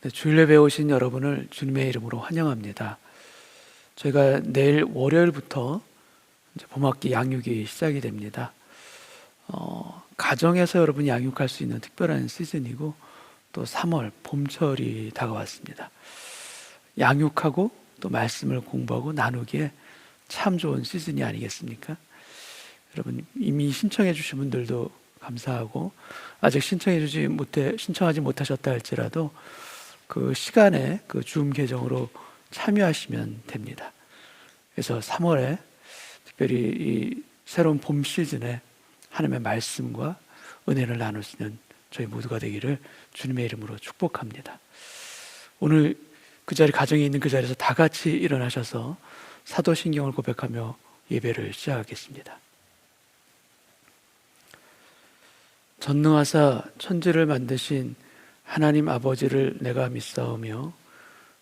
네, 주일 예배에 오신 여러분을 주님의 이름으로 환영합니다. 저희가 내일 월요일부터 이제 봄학기 양육이 시작이 됩니다. 가정에서 여러분이 양육할 수 있는 특별한 시즌이고 또 3월 봄철이 다가왔습니다. 양육하고 또 말씀을 공부하고 나누기에 참 좋은 시즌이 아니겠습니까? 여러분 이미 신청해 주신 분들도 감사하고 아직 신청하지 못하셨다 할지라도 그 시간에 그 줌 계정으로 참여하시면 됩니다. 그래서 3월에 특별히 이 새로운 봄 시즌에 하나님의 말씀과 은혜를 나눌 수 있는 저희 모두가 되기를 주님의 이름으로 축복합니다. 오늘 그 자리, 가정에 있는 그 자리에서 다 같이 일어나셔서 사도신경을 고백하며 예배를 시작하겠습니다. 전능하사 천지를 만드신 하나님 아버지를 내가 믿사오며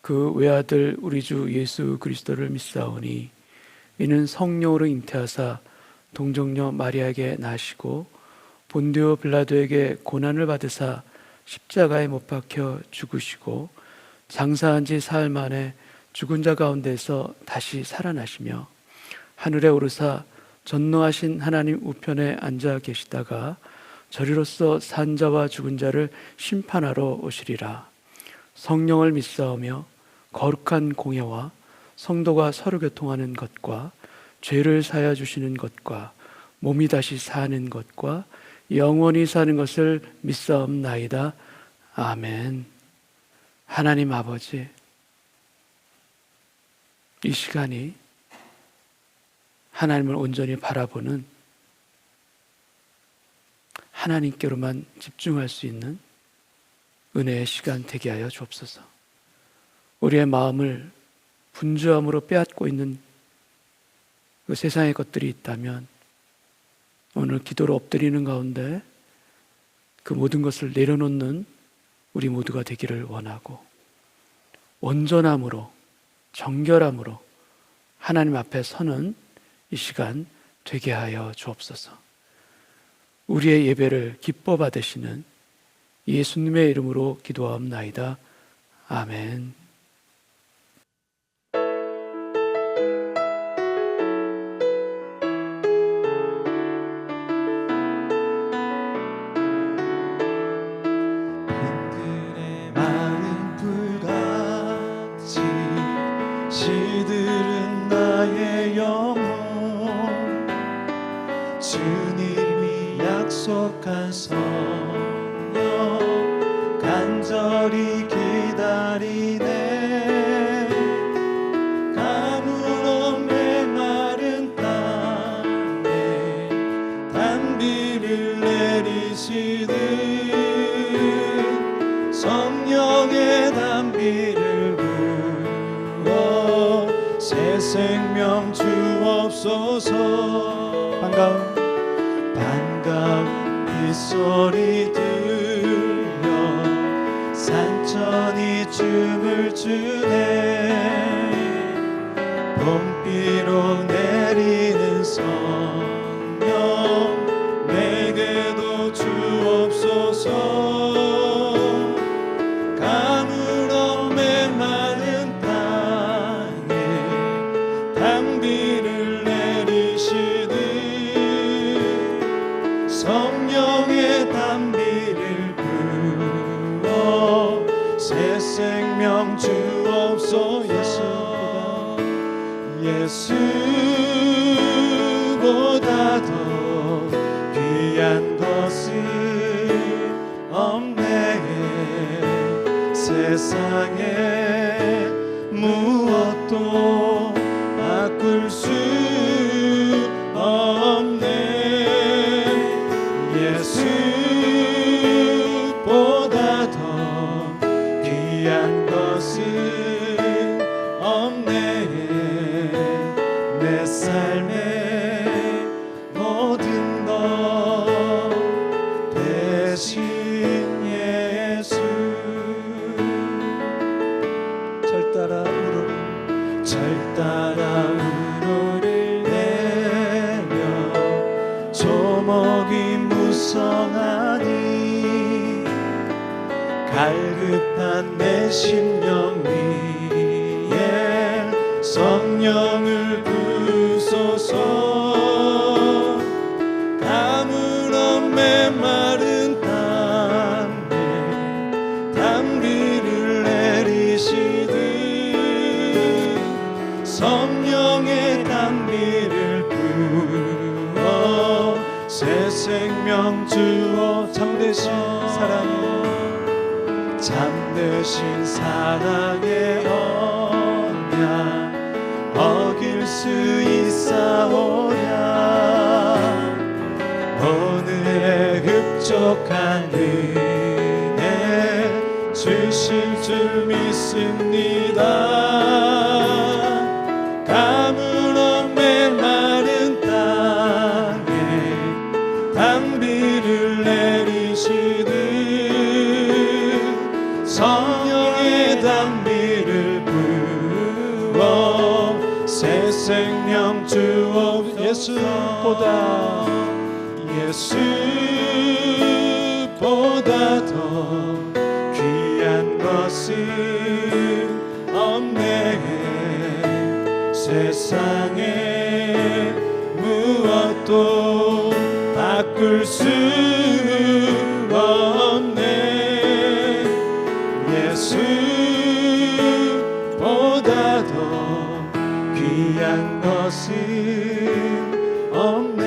그 외아들 우리 주 예수 그리스도를 믿사오니 이는 성령으로 잉태하사 동정녀 마리아에게 나시고 본디오 빌라도에게 고난을 받으사 십자가에 못 박혀 죽으시고 장사한 지 사흘 만에 죽은 자 가운데서 다시 살아나시며 하늘에 오르사 전능하신 하나님 우편에 앉아 계시다가 저리로서 산 자와 죽은 자를 심판하러 오시리라. 성령을 믿사오며 거룩한 공예와 성도가 서로 교통하는 것과 죄를 사하여 주시는 것과 몸이 다시 사는 것과 영원히 사는 것을 믿사옵나이다. 아멘. 하나님 아버지, 이 시간이 하나님을 온전히 바라보는 하나님께로만 집중할 수 있는 은혜의 시간 되게 하여 주옵소서. 우리의 마음을 분주함으로 빼앗고 있는 그 세상의 것들이 있다면 오늘 기도로 엎드리는 가운데 그 모든 것을 내려놓는 우리 모두가 되기를 원하고 온전함으로 정결함으로 하나님 앞에 서는 이 시간 되게 하여 주옵소서. 우리의 예배를 기뻐 받으시는 예수님의 이름으로 기도하옵나이다. 아멘. 빈들의 마른 불같이 시들은 나의 영혼 주님이 약속한 성령 간절히 기다리네. 가물어 메마른 땅에 단비를 내리시듯 성령의 단비를 부어 새 생명 주옵소서. 반가운 빗소리 들려 산천이 춤을 추네. 봄비로 내리는 성령 내게도 주옵소서. 가물어 메마른 땅에 단비를 내리시듯 성령의 단비를 부어 새 생명 주옵소서. 예수보다 더 귀한 것은 없네. 세상에 무엇도 바꿀 수 없네. 예수보다 더 귀한 것은 없네. 내 삶의 모든 것 대신 예수. 절 따라 우로를 내려 조목이 무성하니 갈급한 내 심령 위에 성령을 부소서. 가물어 메마른 땅에 단비를 내리시듯 성령의 단비를 부어 새 생명 주어. 참되신 사랑의 언약 어길 수 있사오랴. 오늘의 흡족한 은혜 주실 줄 믿습니다. 가물어 메마른 땅에 단비를 내리시듯 성령의 단비를 부어 새 생명 주옵. 예수보다 더 귀한 것은 없네. 세상에 무엇도 바꿀 수 없네. 예수보다 더 귀한 것은 없네.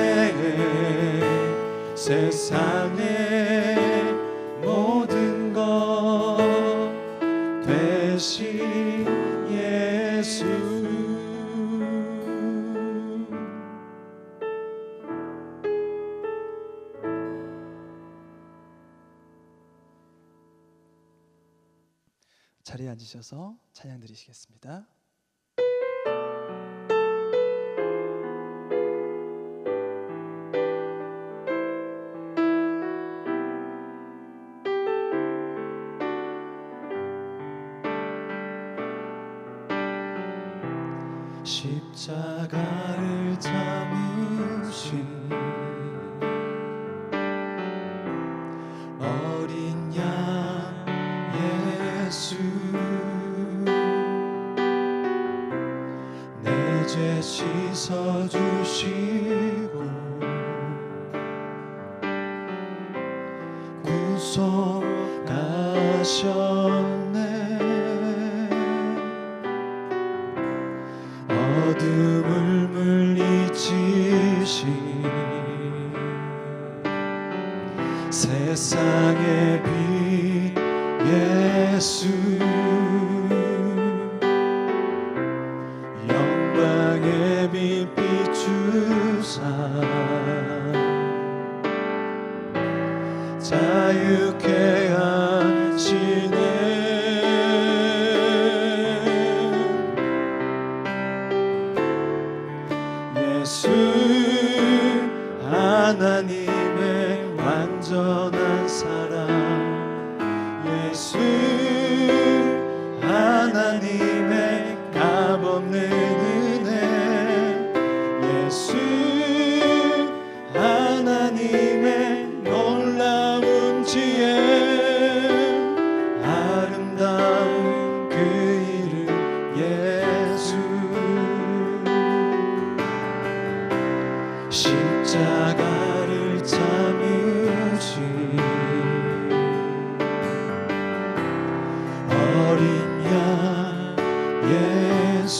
세상의 모든 것 되신 예수. 자리에 앉으셔서 찬양 드리시겠습니다. 십자가를 참으신 어린 양 예수, 내 죄 씻어주시고 구속하셨네. 어둠을 물리치신 세상의 빛 예수, 영광의 빛 비추사 자유케 하시네. 예수 하나님의 완전한 사랑, 예수 하나님의 값없는 은혜, 예수 하나님의 놀라운 지혜, 아름다운 그 이름 예수. 십자가를 참으신 어린 양 예수,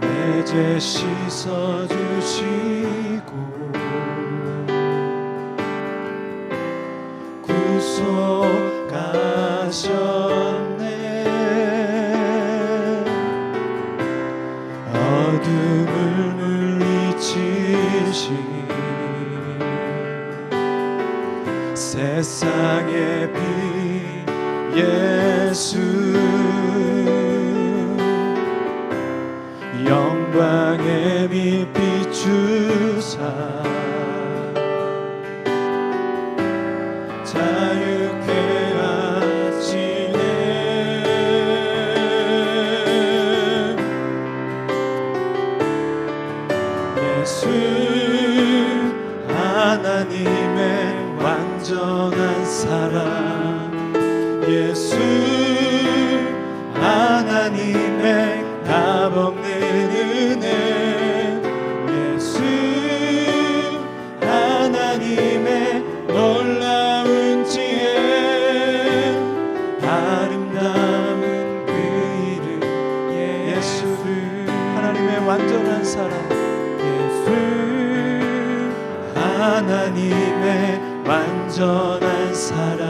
내 죄 씻어주시고 구속하셨네. 어둠을 물리치신 세상의 빛 예수, 영광의 빛 비추사 자유케 하시네. 예수 하나님의 왕 완전한 사랑 예수 하나님의 값없는 은혜 예수 하나님의 놀라운 지혜 아름다운 그 이름 예수를 하나님의 완전한 사랑 예수 하나님의 완전한 사랑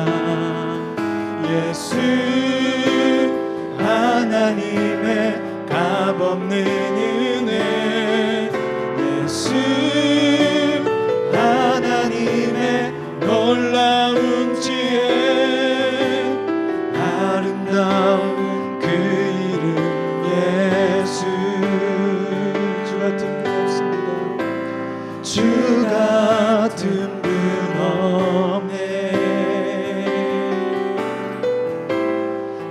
예수 하나님의 값없는 은혜 예수 하나님의 놀라운 지혜 아름다운 그 이름 예수 주 같은 분 없습니다 주 같은 분 없네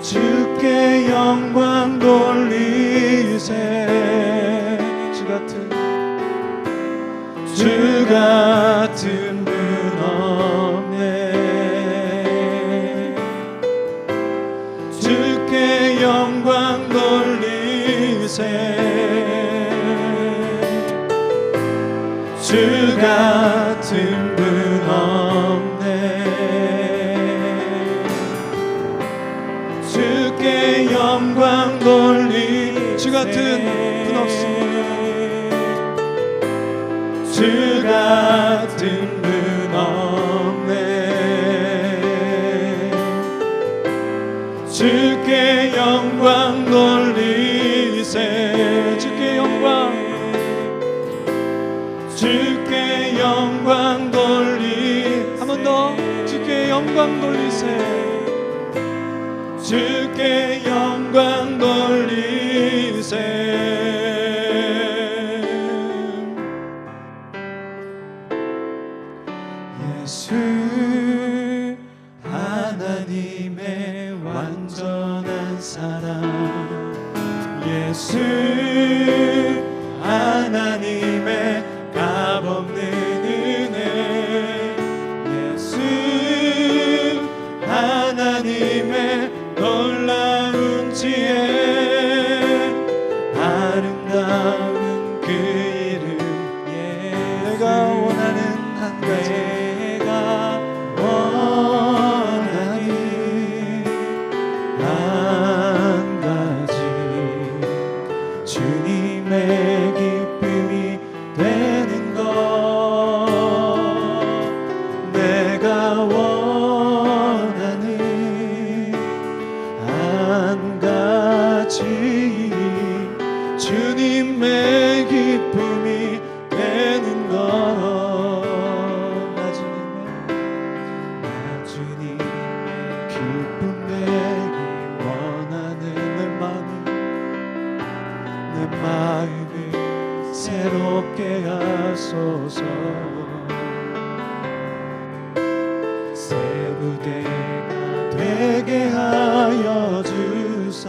주께 영광 돌리세 주 같은 분 없네 주께 영광 돌리세 주 같은 분 없네 주께 영광 돌리 주 같은 분 없습니다 주 같은 분 없네 주께 영광 돌리세 주께 영광 돌리 한 번 더 주께 영광 돌리세 주께 영광 돌리세 예수 하나님의 완전한 사랑 예수 하나님의 값없는 은혜 예수 하나님의 놀라운 지혜 아름다운 그 이름 내가 원하는 한 가지 내가 원하는 한 가지 주님의 기쁨이 되는 것 내가 원하는 한 가지 주님의 기쁨이 되는 것 나 주님의 기쁨 되기 원하는 내 마음을 새롭게 하소서 새 부대가 되게 하여 주사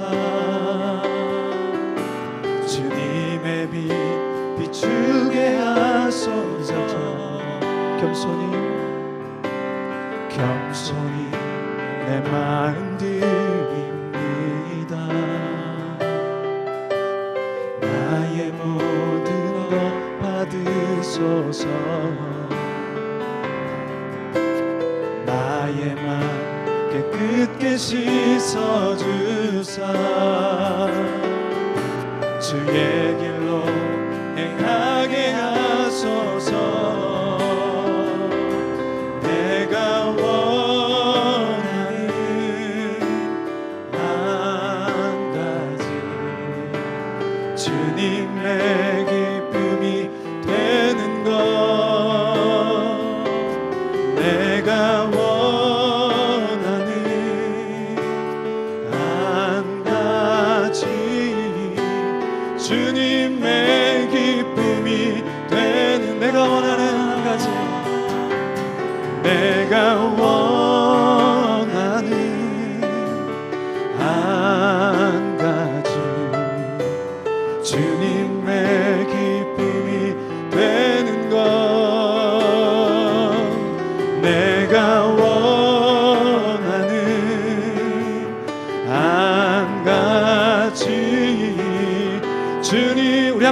주님의 빛 비추게 하소서 겸손히 내 마음 드립니다 나의 모든 것 받으소서 나의 맘 깨끗게 씻어주사 주의 길로 행하게 하소서 내가 원하는 한 가지 주님의 기쁨이 되는 것 내가 원하는 한 가지 주님의 기쁨이 되는 내가 원하는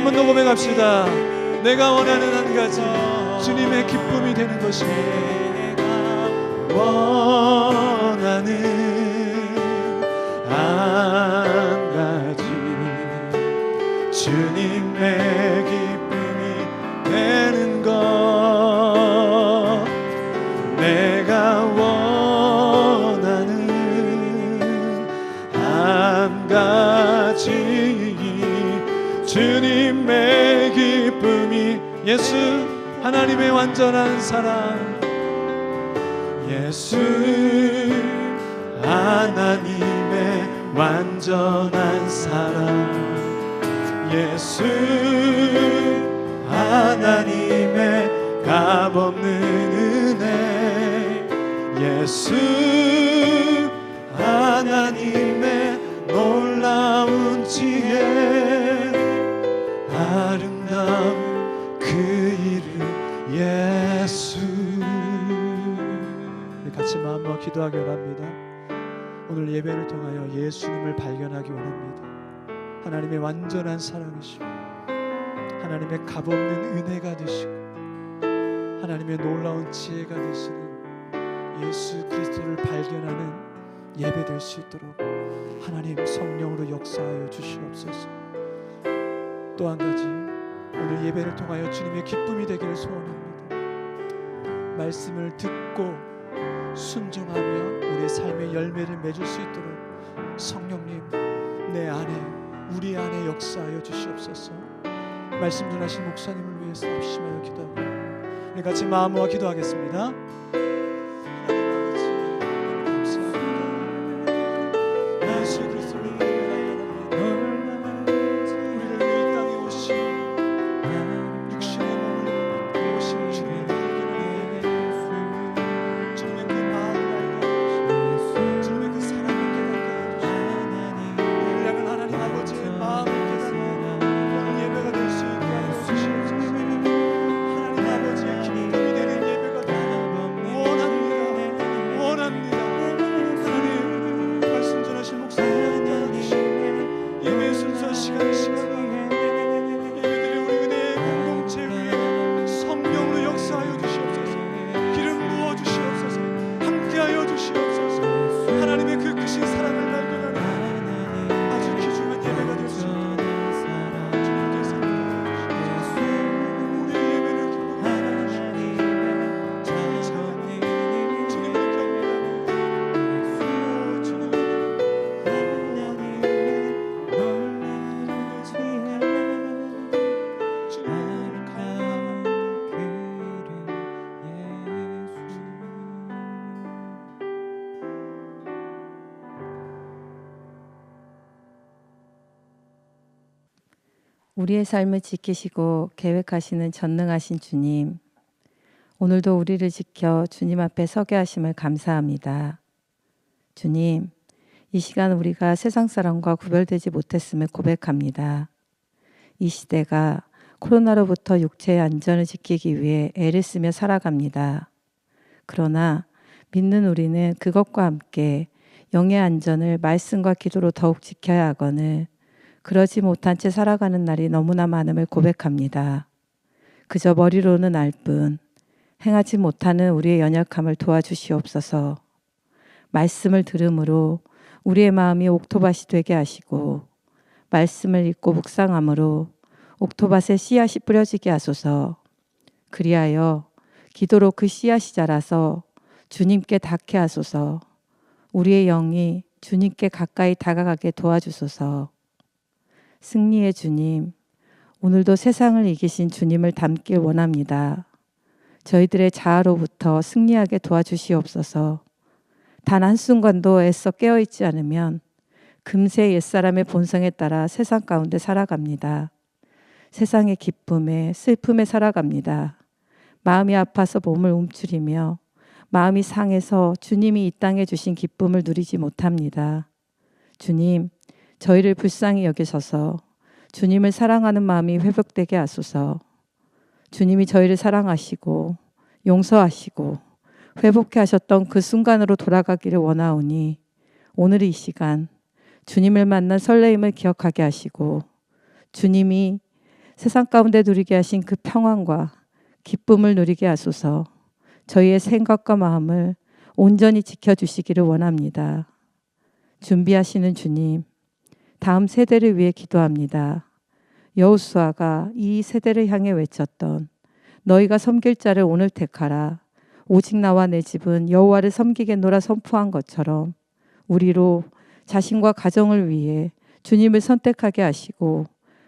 번 더 고백합시다. 내가 원하는 한 가지, 주님의 기쁨이 되는 것입니다. 원하는 한 가지, 주님의 기쁨이 되는 것. 내가 원하는 한 가지, 주님의 기쁨이, 예수 하나님의 완전한 사랑, 예수 하나님의 완전한 사랑, 예수 하나님의 값없는 은혜, 예수 하나님의 놀라운 지혜, 아름다운 그 이름 예수. 같이 마음과 기도하기 원합니다. 오늘 예배를 통하여 예수님을 발견하기 원합니다. 하나님의 완전한 사랑이시고 하나님의 값없는 은혜가 되시고 하나님의 놀라운 지혜가 되시는 예수 그리스도를 발견하는 예배 될 수 있도록 하나님 성령으로 역사하여 주시옵소서. 또 한 가지, 오늘 예배를 통하여 주님의 기쁨이 되기를 소원합니다. 말씀을 듣고 순종하며 우리의 삶의 열매를 맺을 수 있도록 성령님 내 안에, 우리 안에 역사하여 주시옵소서. 말씀 전하신 목사님을 위해서 합심하여 기도하고 우리 같이 마음으로 기도하겠습니다. 우리의 삶을 지키시고 계획하시는 전능하신 주님, 오늘도 우리를 지켜 주님 앞에 서게 하심을 감사합니다. 주님, 이 시간 우리가 세상 사람과 구별되지 못했음을 고백합니다. 이 시대가 코로나로부터 육체의 안전을 지키기 위해 애를 쓰며 살아갑니다. 그러나 믿는 우리는 그것과 함께 영의 안전을 말씀과 기도로 더욱 지켜야 하거늘 그러지 못한 채 살아가는 날이 너무나 많음을 고백합니다. 그저 머리로는 알 뿐 행하지 못하는 우리의 연약함을 도와주시옵소서. 말씀을 들음으로 우리의 마음이 옥토밭이 되게 하시고 말씀을 읽고 묵상함으로 옥토밭에 씨앗이 뿌려지게 하소서. 그리하여 기도로 그 씨앗이 자라서 주님께 닿게 하소서. 우리의 영이 주님께 가까이 다가가게 도와주소서. 승리의 주님, 오늘도 세상을 이기신 주님을 닮길 원합니다. 저희들의 자아로부터 승리하게 도와주시옵소서. 단 한순간도 애써 깨어있지 않으면 금세 옛사람의 본성에 따라 세상 가운데 살아갑니다. 세상의 기쁨에 슬픔에 살아갑니다. 마음이 아파서 몸을 움츠리며 마음이 상해서 주님이 이 땅에 주신 기쁨을 누리지 못합니다. 주님, 저희를 불쌍히 여기셔서 주님을 사랑하는 마음이 회복되게 하소서. 주님이 저희를 사랑하시고 용서하시고 회복해 하셨던 그 순간으로 돌아가기를 원하오니 오늘 이 시간 주님을 만난 설레임을 기억하게 하시고 주님이 세상 가운데 누리게 하신 그 평안과 기쁨을 누리게 하소서. 저희의 생각과 마음을 온전히 지켜주시기를 원합니다. 준비하시는 주님, 다음 세대를 위해 기도합니다. 여호수아가 이 세대를 향해 외쳤던 너희가 섬길 자를 오늘 택하라. 오직 나와 내 집은 여호와를 섬기겠노라 선포한 것처럼 우리로 자신과 가정을 위해 주님을 선택하게 하시고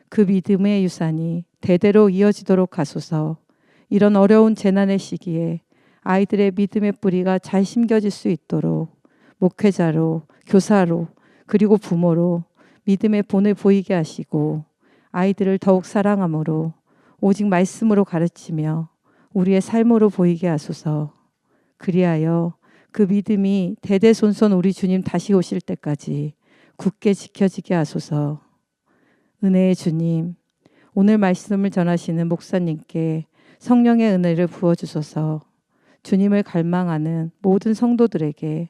그 믿음의 유산이 대대로 이어지도록 하소서. 이런 어려운 재난의 시기에 아이들의 믿음의 뿌리가 잘 심겨질 수 있도록 목회자로, 교사로, 그리고 부모로 믿음의 본을 보이게 하시고 아이들을 더욱 사랑함으로 오직 말씀으로 가르치며 우리의 삶으로 보이게 하소서. 그리하여 그 믿음이 대대손손 우리 주님 다시 오실 때까지 굳게 지켜지게 하소서. 은혜의 주님, 오늘 말씀을 전하시는 목사님께 성령의 은혜를 부어주소서. 주님을 갈망하는 모든 성도들에게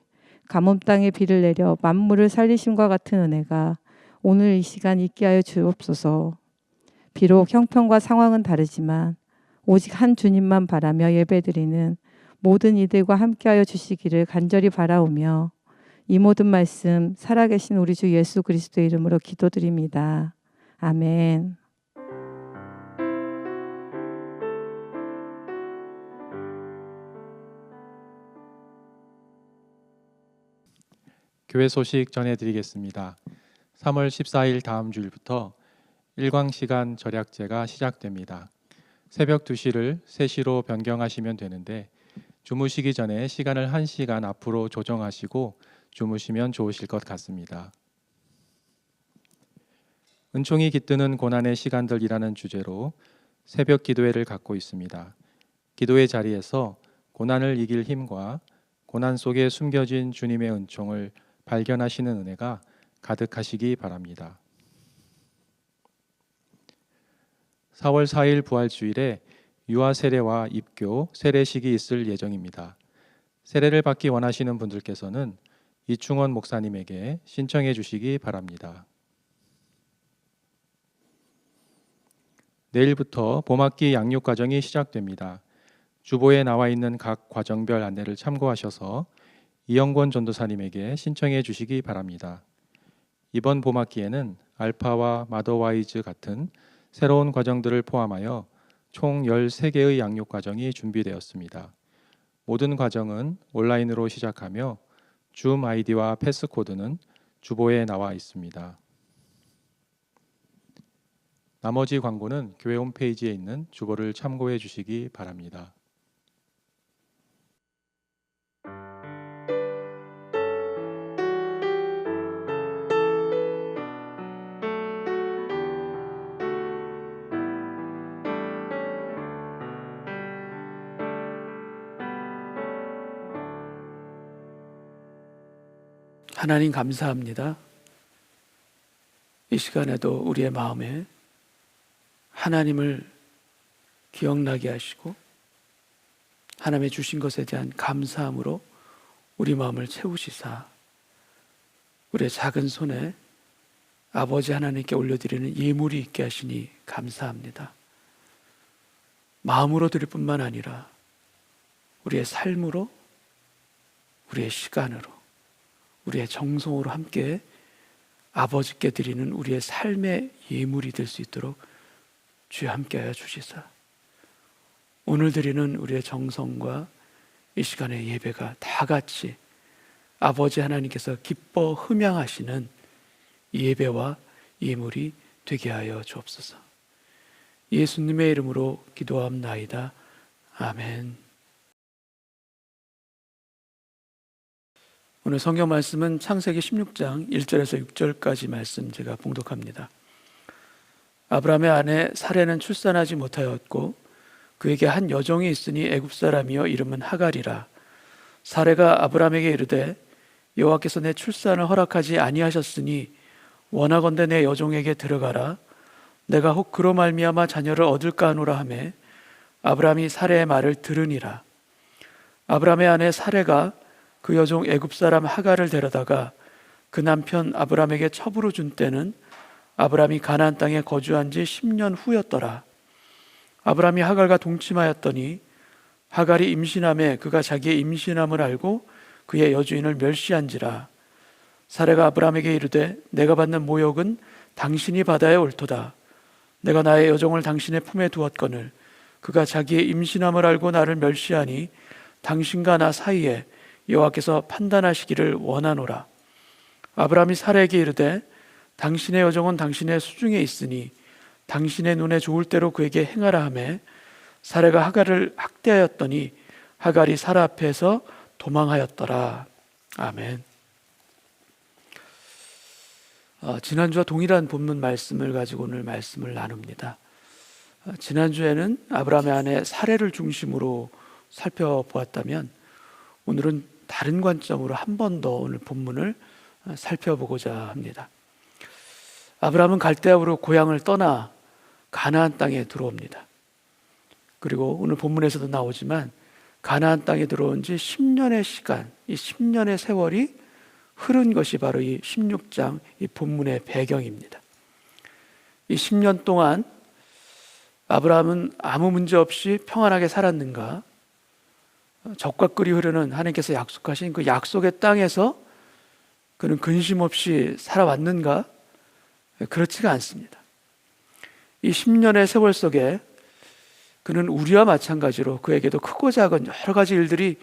가뭄 땅에 비를 내려 만물을 살리심과 같은 은혜가 오늘 이 시간 있게 하여 주옵소서. 비록 형편과 상황은 다르지만 오직 한 주님만 바라며 예배드리는 모든 이들과 함께하여 주시기를 간절히 바라오며 이 모든 말씀 살아계신 우리 주 예수 그리스도의 이름으로 기도드립니다. 아멘. 교회 소식 전해드리겠습니다. 3월 14일 다음 주일부터 일광시간 절약제가 시작됩니다. 새벽 2시를 3시로 변경하시면 되는데 주무시기 전에 시간을 1시간 앞으로 조정하시고 주무시면 좋으실 것 같습니다. 은총이 깃드는 고난의 시간들이라는 주제로 새벽 기도회를 갖고 있습니다. 기도의 자리에서 고난을 이길 힘과 고난 속에 숨겨진 주님의 은총을 발견하시는 은혜가 가득하시기 바랍니다. 4월 4일 부활주일에 유아 세례와 입교, 세례식이 있을 예정입니다. 세례를 받기 원하시는 분들께서는 이충원 목사님에게 신청해 주시기 바랍니다. 내일부터 봄학기 양육 과정이 시작됩니다. 주보에 나와 있는 각 과정별 안내를 참고하셔서 이영권 전도사님에게 신청해 주시기 바랍니다. 이번 봄학기에는 알파와 마더와이즈 같은 새로운 과정들을 포함하여 총 13개의 양육 과정이 준비되었습니다. 모든 과정은 온라인으로 시작하며 줌 아이디와 패스코드는 주보에 나와 있습니다. 나머지 광고는 교회 홈페이지에 있는 주보를 참고해 주시기 바랍니다. 하나님 감사합니다. 이 시간에도 우리의 마음에 하나님을 기억나게 하시고 하나님의 주신 것에 대한 감사함으로 우리 마음을 채우시사 우리의 작은 손에 아버지 하나님께 올려드리는 예물이 있게 하시니 감사합니다. 마음으로 드릴 뿐만 아니라 우리의 삶으로, 우리의 시간으로, 우리의 정성으로 함께 아버지께 드리는 우리의 삶의 예물이 될 수 있도록 주여 함께하여 주시사 오늘 드리는 우리의 정성과 이 시간의 예배가 다 같이 아버지 하나님께서 기뻐 흠양하시는 예배와 예물이 되게 하여 주옵소서. 예수님의 이름으로 기도함나이다. 아멘. 오늘 성경 말씀은 창세기 16장 1절에서 6절까지 말씀 제가 봉독합니다. 아브라함의 아내 사레는 출산하지 못하였고 그에게 한 여종이 있으니 애굽 사람이요 이름은 하갈이라. 사레가 아브라함에게 이르되 여호와께서 내 출산을 허락하지 아니하셨으니 원하건대 내 여종에게 들어가라. 내가 혹 그로 말미암아 자녀를 얻을까 하노라 하매 아브라함이 사레의 말을 들으니라. 아브라함의 아내 사레가 그 여종 애굽 사람 하갈을 데려다가 그 남편 아브라함에게 첩으로 준 때는 아브라함이 가나안 땅에 거주한 지 10년 후였더라. 아브라함이 하갈과 동침하였더니 하갈이 임신함에 그가 자기의 임신함을 알고 그의 여주인을 멸시한지라. 사레가 아브라함에게 이르되 내가 받는 모욕은 당신이 받아야 옳도다. 내가 나의 여종을 당신의 품에 두었거늘 그가 자기의 임신함을 알고 나를 멸시하니 당신과 나 사이에 여호와께서 판단하시기를 원하노라. 아브라함이 사레에게 이르되 당신의 여종은 당신의 수중에 있으니 당신의 눈에 좋을 대로 그에게 행하라 하매 사레가 하갈을 학대하였더니 하갈이 사라 앞에서 도망하였더라. 아멘. 지난주와 동일한 본문 말씀을 가지고 오늘 말씀을 나눕니다. 지난주에는 아브라함의 아내 사레를 중심으로 살펴보았다면 오늘은 다른 관점으로 한 번 더 오늘 본문을 살펴보고자 합니다. 아브라함은 갈대아우로 고향을 떠나 가나안 땅에 들어옵니다. 그리고 오늘 본문에서도 나오지만 가나안 땅에 들어온 지 10년의 시간, 이 10년의 세월이 흐른 것이 바로 이 16장 이 본문의 배경입니다. 이 10년 동안 아브라함은 아무 문제 없이 평안하게 살았는가? 적과 꿀이 흐르는 하나님께서 약속하신 그 약속의 땅에서 그는 근심 없이 살아왔는가? 그렇지가 않습니다. 이 10년의 세월 속에 그는 우리와 마찬가지로 그에게도 크고 작은 여러 가지 일들이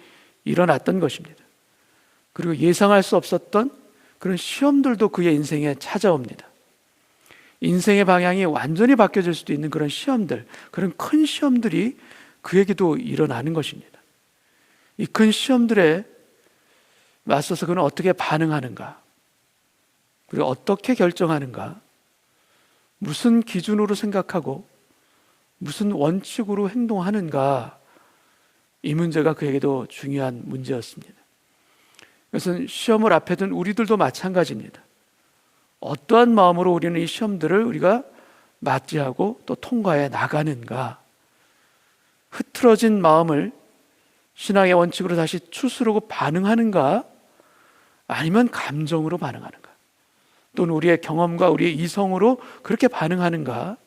일어났던 것입니다. 그리고 예상할 수 없었던 그런 시험들도 그의 인생에 찾아옵니다. 인생의 방향이 완전히 바뀌어질 수도 있는 그런 시험들, 그런 큰 시험들이 그에게도 일어나는 것입니다. 이 큰 시험들에 맞서서 그는 어떻게 반응하는가, 그리고 어떻게 결정하는가, 무슨 기준으로 생각하고 무슨 원칙으로 행동하는가, 이 문제가 그에게도 중요한 문제였습니다. 그것은 시험을 앞에 둔 우리들도 마찬가지입니다. 어떠한 마음으로 우리는 이 시험들을 우리가 맞이하고 또 통과해 나가는가, 흐트러진 마음을 신앙의 원칙으로 다시 추스르고 반응하는가, 아니면 감정으로 반응하는가, 또는 우리의 경험과 우리의 이성으로 그렇게 반응하는가,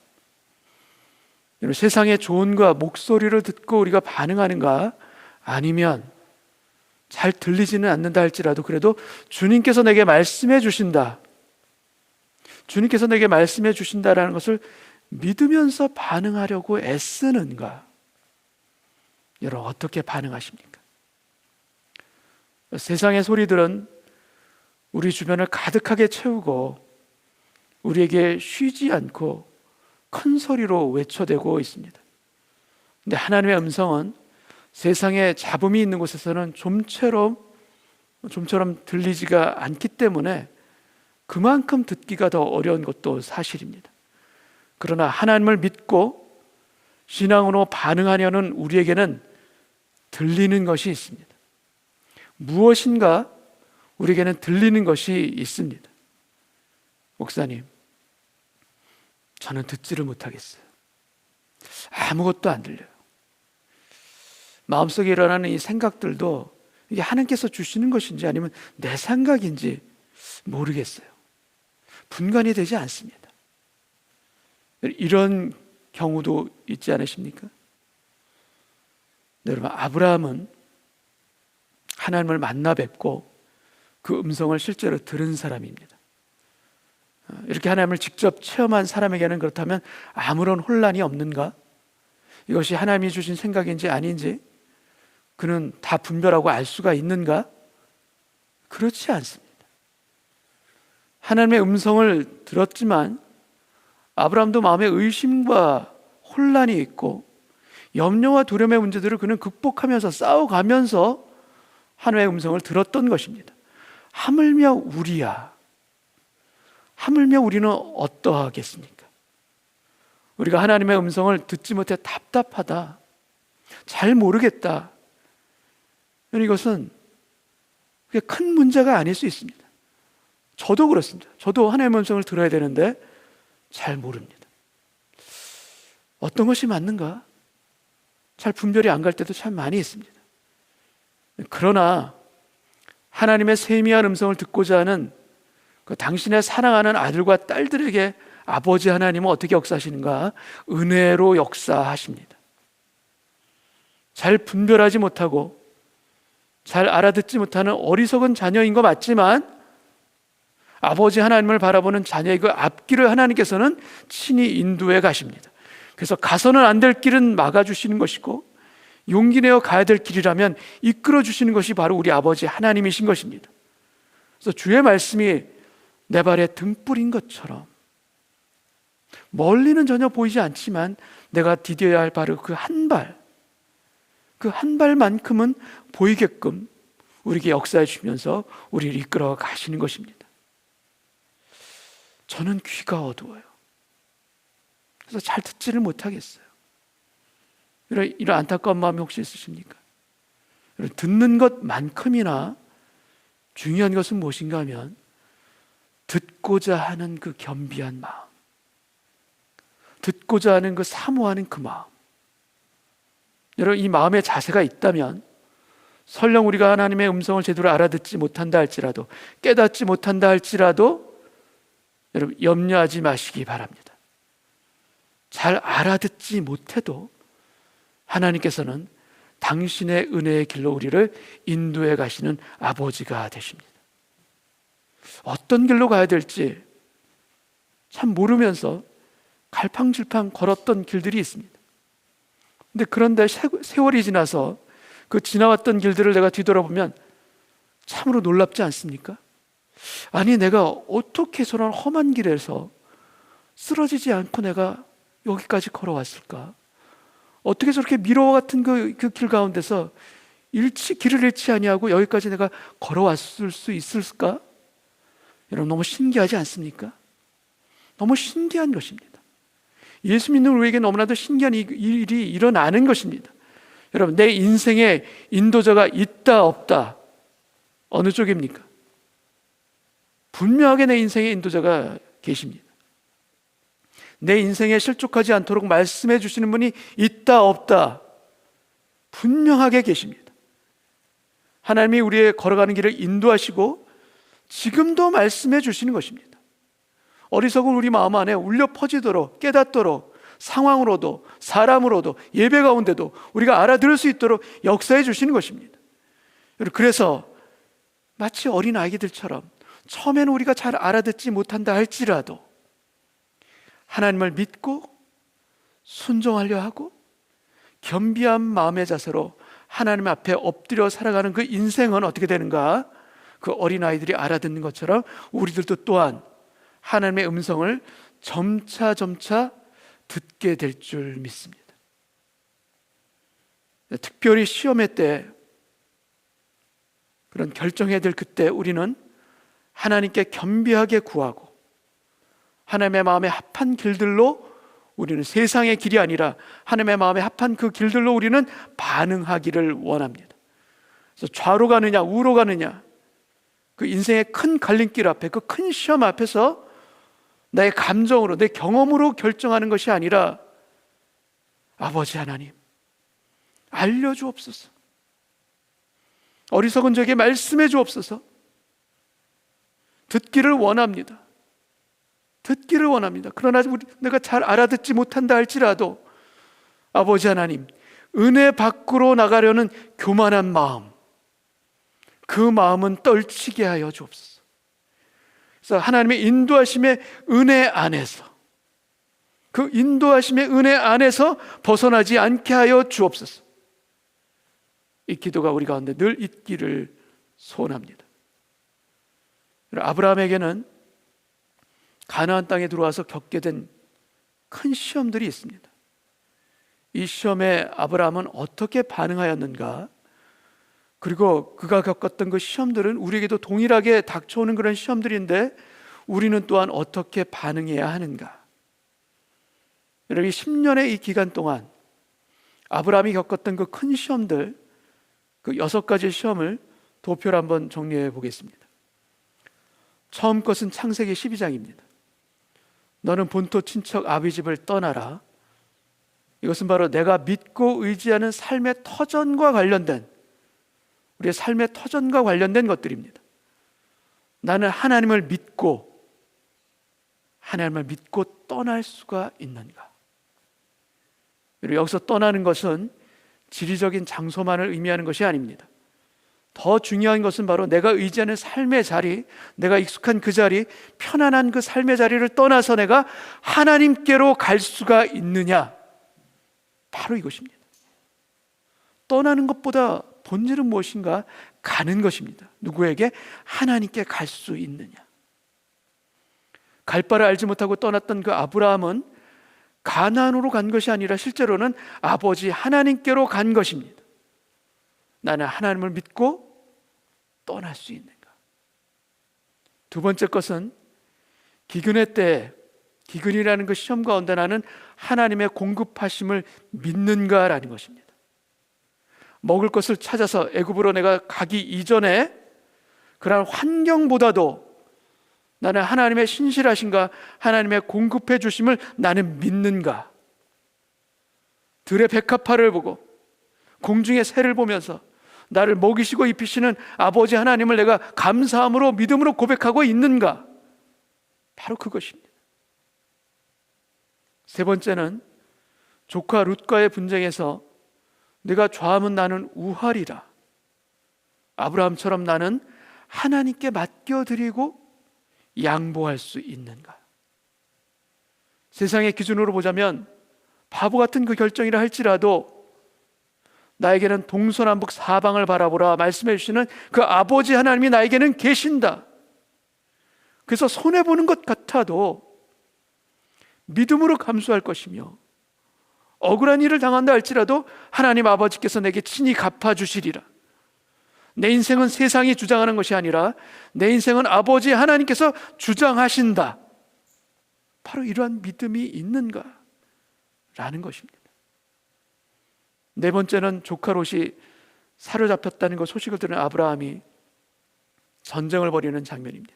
세상의 조언과 목소리를 듣고 우리가 반응하는가, 아니면 잘 들리지는 않는다 할지라도 그래도 주님께서 내게 말씀해 주신다, 주님께서 내게 말씀해 주신다라는 것을 믿으면서 반응하려고 애쓰는가? 여러분 어떻게 반응하십니까? 세상의 소리들은 우리 주변을 가득하게 채우고 우리에게 쉬지 않고 큰 소리로 외쳐대고 있습니다. 근데 하나님의 음성은 세상에 잡음이 있는 곳에서는 좀처럼 들리지가 않기 때문에 그만큼 듣기가 더 어려운 것도 사실입니다. 그러나 하나님을 믿고 신앙으로 반응하려는 우리에게는 들리는 것이 있습니다. 무엇인가 우리에게는 들리는 것이 있습니다. 목사님, 저는 듣지를 못하겠어요. 아무것도 안 들려요. 마음속에 일어나는 이 생각들도 이게 하나님께서 주시는 것인지 아니면 내 생각인지 모르겠어요. 분간이 되지 않습니다. 이런 경우도 있지 않으십니까? 여러분, 아브라함은 하나님을 만나 뵙고 그 음성을 실제로 들은 사람입니다. 이렇게 하나님을 직접 체험한 사람에게는 그렇다면 아무런 혼란이 없는가? 이것이 하나님이 주신 생각인지 아닌지 그는 다 분별하고 알 수가 있는가? 그렇지 않습니다. 하나님의 음성을 들었지만 아브라함도 마음에 의심과 혼란이 있고 염려와 두려움의 문제들을 그는 극복하면서 싸워가면서 하나님의 음성을 들었던 것입니다. 하물며 우리야, 하물며 우리는 어떠하겠습니까? 우리가 하나님의 음성을 듣지 못해 답답하다, 잘 모르겠다, 이것은 그게 큰 문제가 아닐 수 있습니다. 저도 그렇습니다. 저도 하나님의 음성을 들어야 되는데 잘 모릅니다. 어떤 것이 맞는가? 잘 분별이 안 갈 때도 참 많이 있습니다. 그러나 하나님의 세미한 음성을 듣고자 하는 그 당신의 사랑하는 아들과 딸들에게 아버지 하나님은 어떻게 역사하시는가? 은혜로 역사하십니다. 잘 분별하지 못하고 잘 알아듣지 못하는 어리석은 자녀인 거 맞지만 아버지 하나님을 바라보는 자녀의 그 앞길을 하나님께서는 친히 인도해 가십니다. 그래서 가서는 안 될 길은 막아주시는 것이고 용기 내어 가야 될 길이라면 이끌어 주시는 것이 바로 우리 아버지 하나님이신 것입니다. 그래서 주의 말씀이 내 발에 등불인 것처럼 멀리는 전혀 보이지 않지만 내가 디뎌야 할 바로 그 한 발, 그 한 발만큼은 보이게끔 우리에게 역사해 주시면서 우리를 이끌어 가시는 것입니다. 저는 귀가 어두워요. 그래서 잘 듣지를 못하겠어요. 이런 안타까운 마음이 혹시 있으십니까? 듣는 것만큼이나 중요한 것은 무엇인가 하면 듣고자 하는 그 겸비한 마음, 듣고자 하는 그 사모하는 그 마음. 여러분, 이 마음의 자세가 있다면 설령 우리가 하나님의 음성을 제대로 알아듣지 못한다 할지라도, 깨닫지 못한다 할지라도 여러분 염려하지 마시기 바랍니다. 잘 알아듣지 못해도 하나님께서는 당신의 은혜의 길로 우리를 인도해 가시는 아버지가 되십니다. 어떤 길로 가야 될지 참 모르면서 갈팡질팡 걸었던 길들이 있습니다. 그런데 세월이 지나서 그 지나왔던 길들을 내가 뒤돌아보면 참으로 놀랍지 않습니까? 아니, 내가 어떻게 저런 험한 길에서 쓰러지지 않고 내가 여기까지 걸어왔을까? 어떻게 저렇게 미로와 같은 그 길 가운데서 길을 잃지 아니하고 여기까지 내가 걸어왔을 수 있을까? 여러분, 너무 신기하지 않습니까? 너무 신기한 것입니다. 예수 믿는 우리에게 너무나도 신기한 일이 일어나는 것입니다. 여러분, 내 인생에 인도자가 있다 없다, 어느 쪽입니까? 분명하게 내 인생에 인도자가 계십니다. 내 인생에 실족하지 않도록 말씀해 주시는 분이 있다 없다, 분명하게 계십니다. 하나님이 우리의 걸어가는 길을 인도하시고 지금도 말씀해 주시는 것입니다. 어리석은 우리 마음 안에 울려 퍼지도록, 깨닫도록, 상황으로도 사람으로도 예배 가운데도 우리가 알아들을 수 있도록 역사해 주시는 것입니다. 그래서 마치 어린 아이들처럼 처음에는 우리가 잘 알아듣지 못한다 할지라도 하나님을 믿고 순종하려 하고 겸비한 마음의 자세로 하나님 앞에 엎드려 살아가는 그 인생은 어떻게 되는가? 그 어린아이들이 알아듣는 것처럼 우리들도 또한 하나님의 음성을 점차 듣게 될 줄 믿습니다. 특별히 시험의 때, 그런 결정해야 될 그때 우리는 하나님께 겸비하게 구하고 하나님의 마음에 합한 길들로, 우리는 세상의 길이 아니라 하나님의 마음에 합한 그 길들로 우리는 반응하기를 원합니다. 그래서 좌로 가느냐 우로 가느냐, 그 인생의 큰 갈림길 앞에, 그 큰 시험 앞에서 나의 감정으로, 내 경험으로 결정하는 것이 아니라 아버지 하나님 알려주옵소서, 어리석은 저에게 말씀해 주옵소서. 듣기를 원합니다. 듣기를 원합니다. 그러나 내가 잘 알아듣지 못한다 할지라도 아버지 하나님, 은혜 밖으로 나가려는 교만한 마음, 그 마음은 떨치게 하여 주옵소서. 그래서 하나님의 인도하심의 은혜 안에서, 그 인도하심의 은혜 안에서 벗어나지 않게 하여 주옵소서. 이 기도가 우리 가운데 늘 있기를 소원합니다. 아브라함에게는 가나안 땅에 들어와서 겪게 된 큰 시험들이 있습니다. 이 시험에 아브라함은 어떻게 반응하였는가? 그리고 그가 겪었던 그 시험들은 우리에게도 동일하게 닥쳐오는 그런 시험들인데 우리는 또한 어떻게 반응해야 하는가? 여러분, 10년의 이 기간 동안 아브라함이 겪었던 그 큰 시험들, 그 6가지 시험을 도표로 한번 정리해 보겠습니다. 처음 것은 창세기 12장입니다. 너는 본토 친척 아비 집을 떠나라. 이것은 바로 내가 믿고 의지하는 삶의 터전과 관련된, 우리의 삶의 터전과 관련된 것들입니다. 나는 하나님을 믿고 하나님을 믿고 떠날 수가 있는가? 그리고 여기서 떠나는 것은 지리적인 장소만을 의미하는 것이 아닙니다. 더 중요한 것은 바로 내가 의지하는 삶의 자리, 내가 익숙한 그 자리, 편안한 그 삶의 자리를 떠나서 내가 하나님께로 갈 수가 있느냐, 바로 이것입니다. 떠나는 것보다 본질은 무엇인가? 가는 것입니다. 누구에게? 하나님께 갈 수 있느냐. 갈 바를 알지 못하고 떠났던 그 아브라함은 가나안으로 간 것이 아니라 실제로는 아버지 하나님께로 간 것입니다. 나는 하나님을 믿고 떠날 수 있는가? 두 번째 것은 기근의 때, 기근이라는 그 시험 가운데 나는 하나님의 공급하심을 믿는가라는 것입니다. 먹을 것을 찾아서 애굽으로 내가 가기 이전에 그러한 환경보다도 나는 하나님의 신실하신가, 하나님의 공급해 주심을 나는 믿는가? 들의 백합화를 보고 공중의 새를 보면서 나를 먹이시고 입히시는 아버지 하나님을 내가 감사함으로 믿음으로 고백하고 있는가? 바로 그것입니다. 세 번째는 조카 룻과의 분쟁에서 내가 좌하면 나는 우하리라. 아브라함처럼 나는 하나님께 맡겨드리고 양보할 수 있는가? 세상의 기준으로 보자면 바보 같은 그 결정이라 할지라도 나에게는 동서남북 사방을 바라보라 말씀해 주시는 그 아버지 하나님이 나에게는 계신다. 그래서 손해보는 것 같아도 믿음으로 감수할 것이며, 억울한 일을 당한다 할지라도 하나님 아버지께서 내게 친히 갚아주시리라. 내 인생은 세상이 주장하는 것이 아니라 내 인생은 아버지 하나님께서 주장하신다. 바로 이러한 믿음이 있는가? 라는 것입니다. 네 번째는 조카 롯이 사로잡혔다는 그 소식을 들은 아브라함이 전쟁을 벌이는 장면입니다.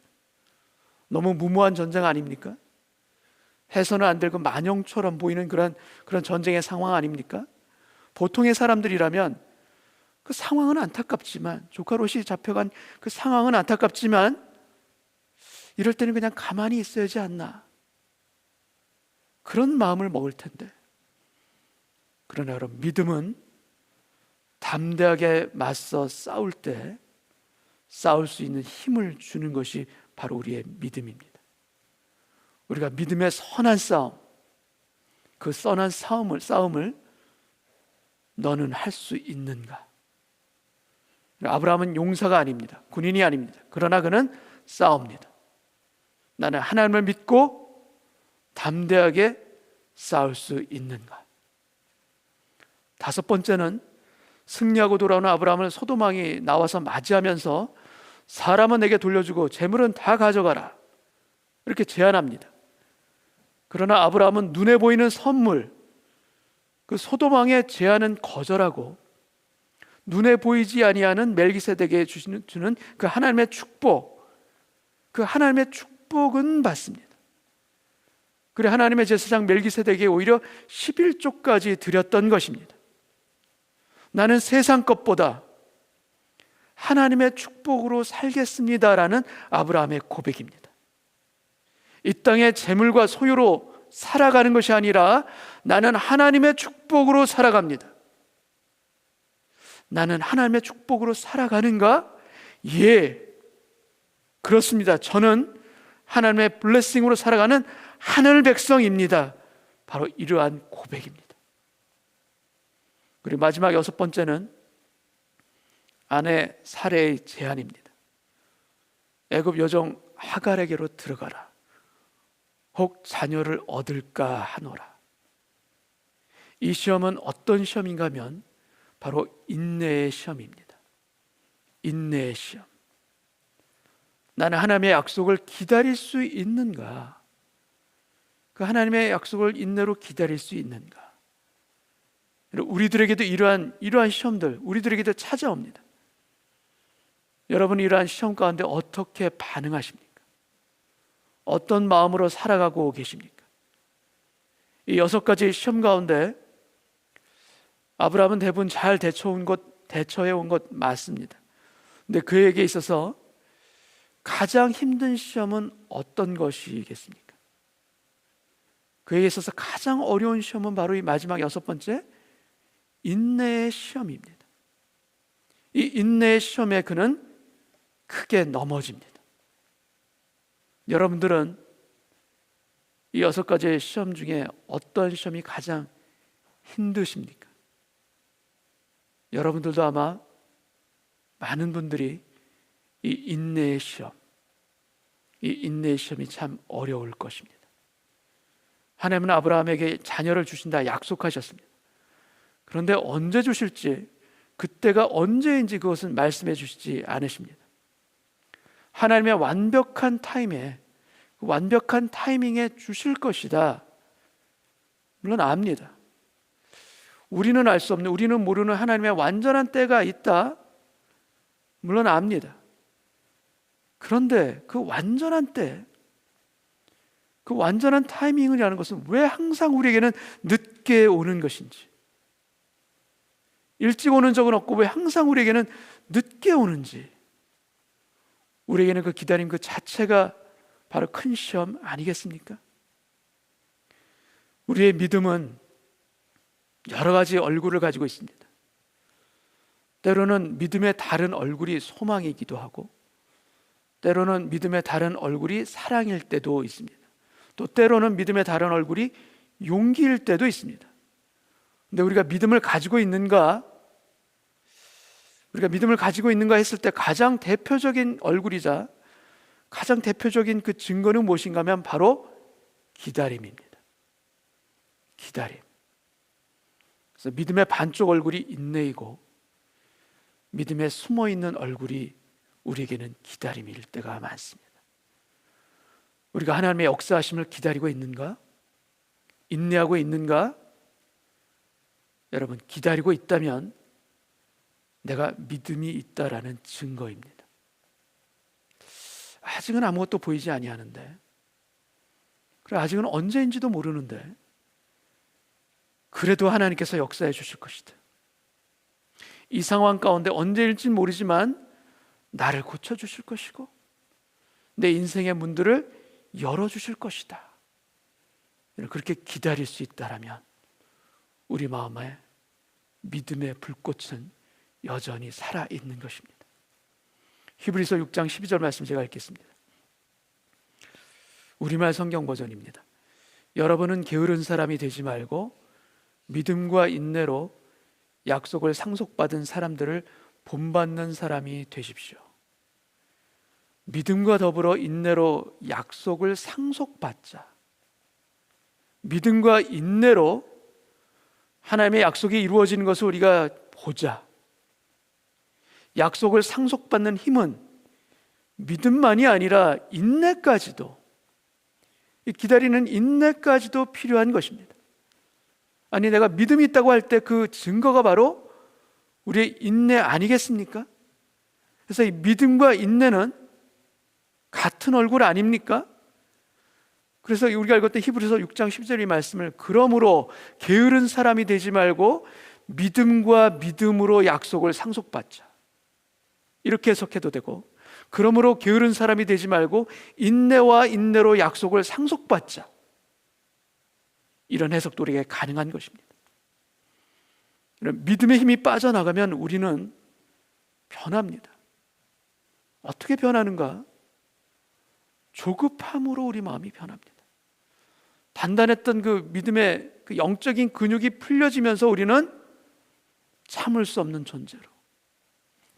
너무 무모한 전쟁 아닙니까? 해서는 안 될 그 만영처럼 보이는 그런 전쟁의 상황 아닙니까? 보통의 사람들이라면 그 상황은 안타깝지만, 조카 롯이 잡혀간 그 상황은 안타깝지만 이럴 때는 그냥 가만히 있어야지 않나, 그런 마음을 먹을 텐데, 그러나 여러분, 믿음은 담대하게 맞서 싸울 때 싸울 수 있는 힘을 주는 것이 바로 우리의 믿음입니다. 우리가 믿음의 선한 싸움, 그 선한 싸움을 너는 할 수 있는가? 아브라함은 용사가 아닙니다. 군인이 아닙니다. 그러나 그는 싸웁니다. 나는 하나님을 믿고 담대하게 싸울 수 있는가? 다섯 번째는 승리하고 돌아오는 아브라함을 소돔왕이 나와서 맞이하면서 사람은 내게 돌려주고 재물은 다 가져가라, 이렇게 제안합니다. 그러나 아브라함은 눈에 보이는 선물, 그 소돔왕의 제안은 거절하고 눈에 보이지 아니하는 멜기세덱에게 주는 그 하나님의 축복, 그 하나님의 축복은 받습니다. 그래 하나님의 제사장 멜기세덱에게 오히려 11조까지 드렸던 것입니다. 나는 세상 것보다 하나님의 축복으로 살겠습니다라는 아브라함의 고백입니다. 이 땅의 재물과 소유로 살아가는 것이 아니라 나는 하나님의 축복으로 살아갑니다. 나는 하나님의 축복으로 살아가는가? 예, 그렇습니다. 저는 하나님의 블레싱으로 살아가는 하늘 백성입니다. 바로 이러한 고백입니다. 그리고 마지막 여섯 번째는 아내 사레의 제안입니다. 애굽 여종 하갈에게로 들어가라. 혹 자녀를 얻을까 하노라. 이 시험은 어떤 시험인가 하면 바로 인내의 시험입니다. 인내의 시험. 나는 하나님의 약속을 기다릴 수 있는가? 그 하나님의 약속을 인내로 기다릴 수 있는가? 우리들에게도 이러한 시험들, 우리들에게도 찾아옵니다. 여러분, 이러한 시험 가운데 어떻게 반응하십니까? 어떤 마음으로 살아가고 계십니까? 이 6가지 시험 가운데 아브라함은 대부분 잘 대처해온 것 맞습니다. 근데 그에게 있어서 가장 힘든 시험은 어떤 것이겠습니까? 그에게 있어서 가장 어려운 시험은 바로 이 마지막 6번째 인내의 시험입니다. 이 인내의 시험에 그는 크게 넘어집니다. 여러분들은 이 6가지의 시험 중에 어떤 시험이 가장 힘드십니까? 여러분들도 아마 많은 분들이 이 인내의 시험이 참 어려울 것입니다. 하나님은 아브라함에게 자녀를 주신다 약속하셨습니다. 그런데 언제 주실지, 그때가 언제인지 그것은 말씀해 주시지 않으십니다. 하나님의 완벽한 타이밍에 주실 것이다. 물론 압니다. 우리는 알 수 없는, 우리는 모르는 하나님의 완전한 때가 있다. 물론 압니다. 그런데 그 완전한 때, 그 완전한 타이밍이라는 것은 왜 항상 우리에게는 늦게 오는 것인지, 일찍 오는 적은 없고 왜 항상 우리에게는 늦게 오는지, 우리에게는 그 기다림 그 자체가 바로 큰 시험 아니겠습니까? 우리의 믿음은 여러 가지 얼굴을 가지고 있습니다. 때로는 믿음의 다른 얼굴이 소망이기도 하고, 때로는 믿음의 다른 얼굴이 사랑일 때도 있습니다. 또 때로는 믿음의 다른 얼굴이 용기일 때도 있습니다. 근데 우리가 믿음을 가지고 있는가 했을 때 가장 대표적인 얼굴이자 가장 대표적인 그 증거는 무엇인가 하면 바로 기다림입니다. 기다림. 그래서 믿음의 반쪽 얼굴이 인내이고 믿음에 숨어있는 얼굴이 우리에게는 기다림일 때가 많습니다. 우리가 하나님의 역사하심을 기다리고 있는가? 인내하고 있는가? 여러분, 기다리고 있다면 내가 믿음이 있다라는 증거입니다. 아직은 아무것도 보이지 아니하는데, 그래 아직은 언제인지도 모르는데 그래도 하나님께서 역사해 주실 것이다. 이 상황 가운데 언제일진 모르지만 나를 고쳐주실 것이고 내 인생의 문들을 열어주실 것이다. 그렇게 기다릴 수 있다라면 우리 마음에 믿음의 불꽃은 여전히 살아있는 것입니다. 히브리서 6장 12절 말씀 제가 읽겠습니다. 우리말 성경 버전입니다. 여러분은 게으른 사람이 되지 말고 믿음과 인내로 약속을 상속받은 사람들을 본받는 사람이 되십시오. 믿음과 더불어 인내로 약속을 상속받자. 믿음과 인내로 하나님의 약속이 이루어지는 것을 우리가 보자. 약속을 상속받는 힘은 믿음만이 아니라 인내까지도, 기다리는 인내까지도 필요한 것입니다. 아니, 내가 믿음이 있다고 할 때 그 증거가 바로 우리의 인내 아니겠습니까? 그래서 이 믿음과 인내는 같은 얼굴 아닙니까? 그래서 우리가 읽었던 히브리서 6장 10절 이 말씀을, 그러므로 게으른 사람이 되지 말고 믿음과 믿음으로 약속을 상속받자, 이렇게 해석해도 되고, 그러므로 게으른 사람이 되지 말고 인내와 인내로 약속을 상속받자, 이런 해석도 우리에게 가능한 것입니다. 믿음의 힘이 빠져나가면 우리는 변합니다. 어떻게 변하는가? 조급함으로 우리 마음이 변합니다. 단단했던 그 믿음의 그 영적인 근육이 풀려지면서 우리는 참을 수 없는 존재로,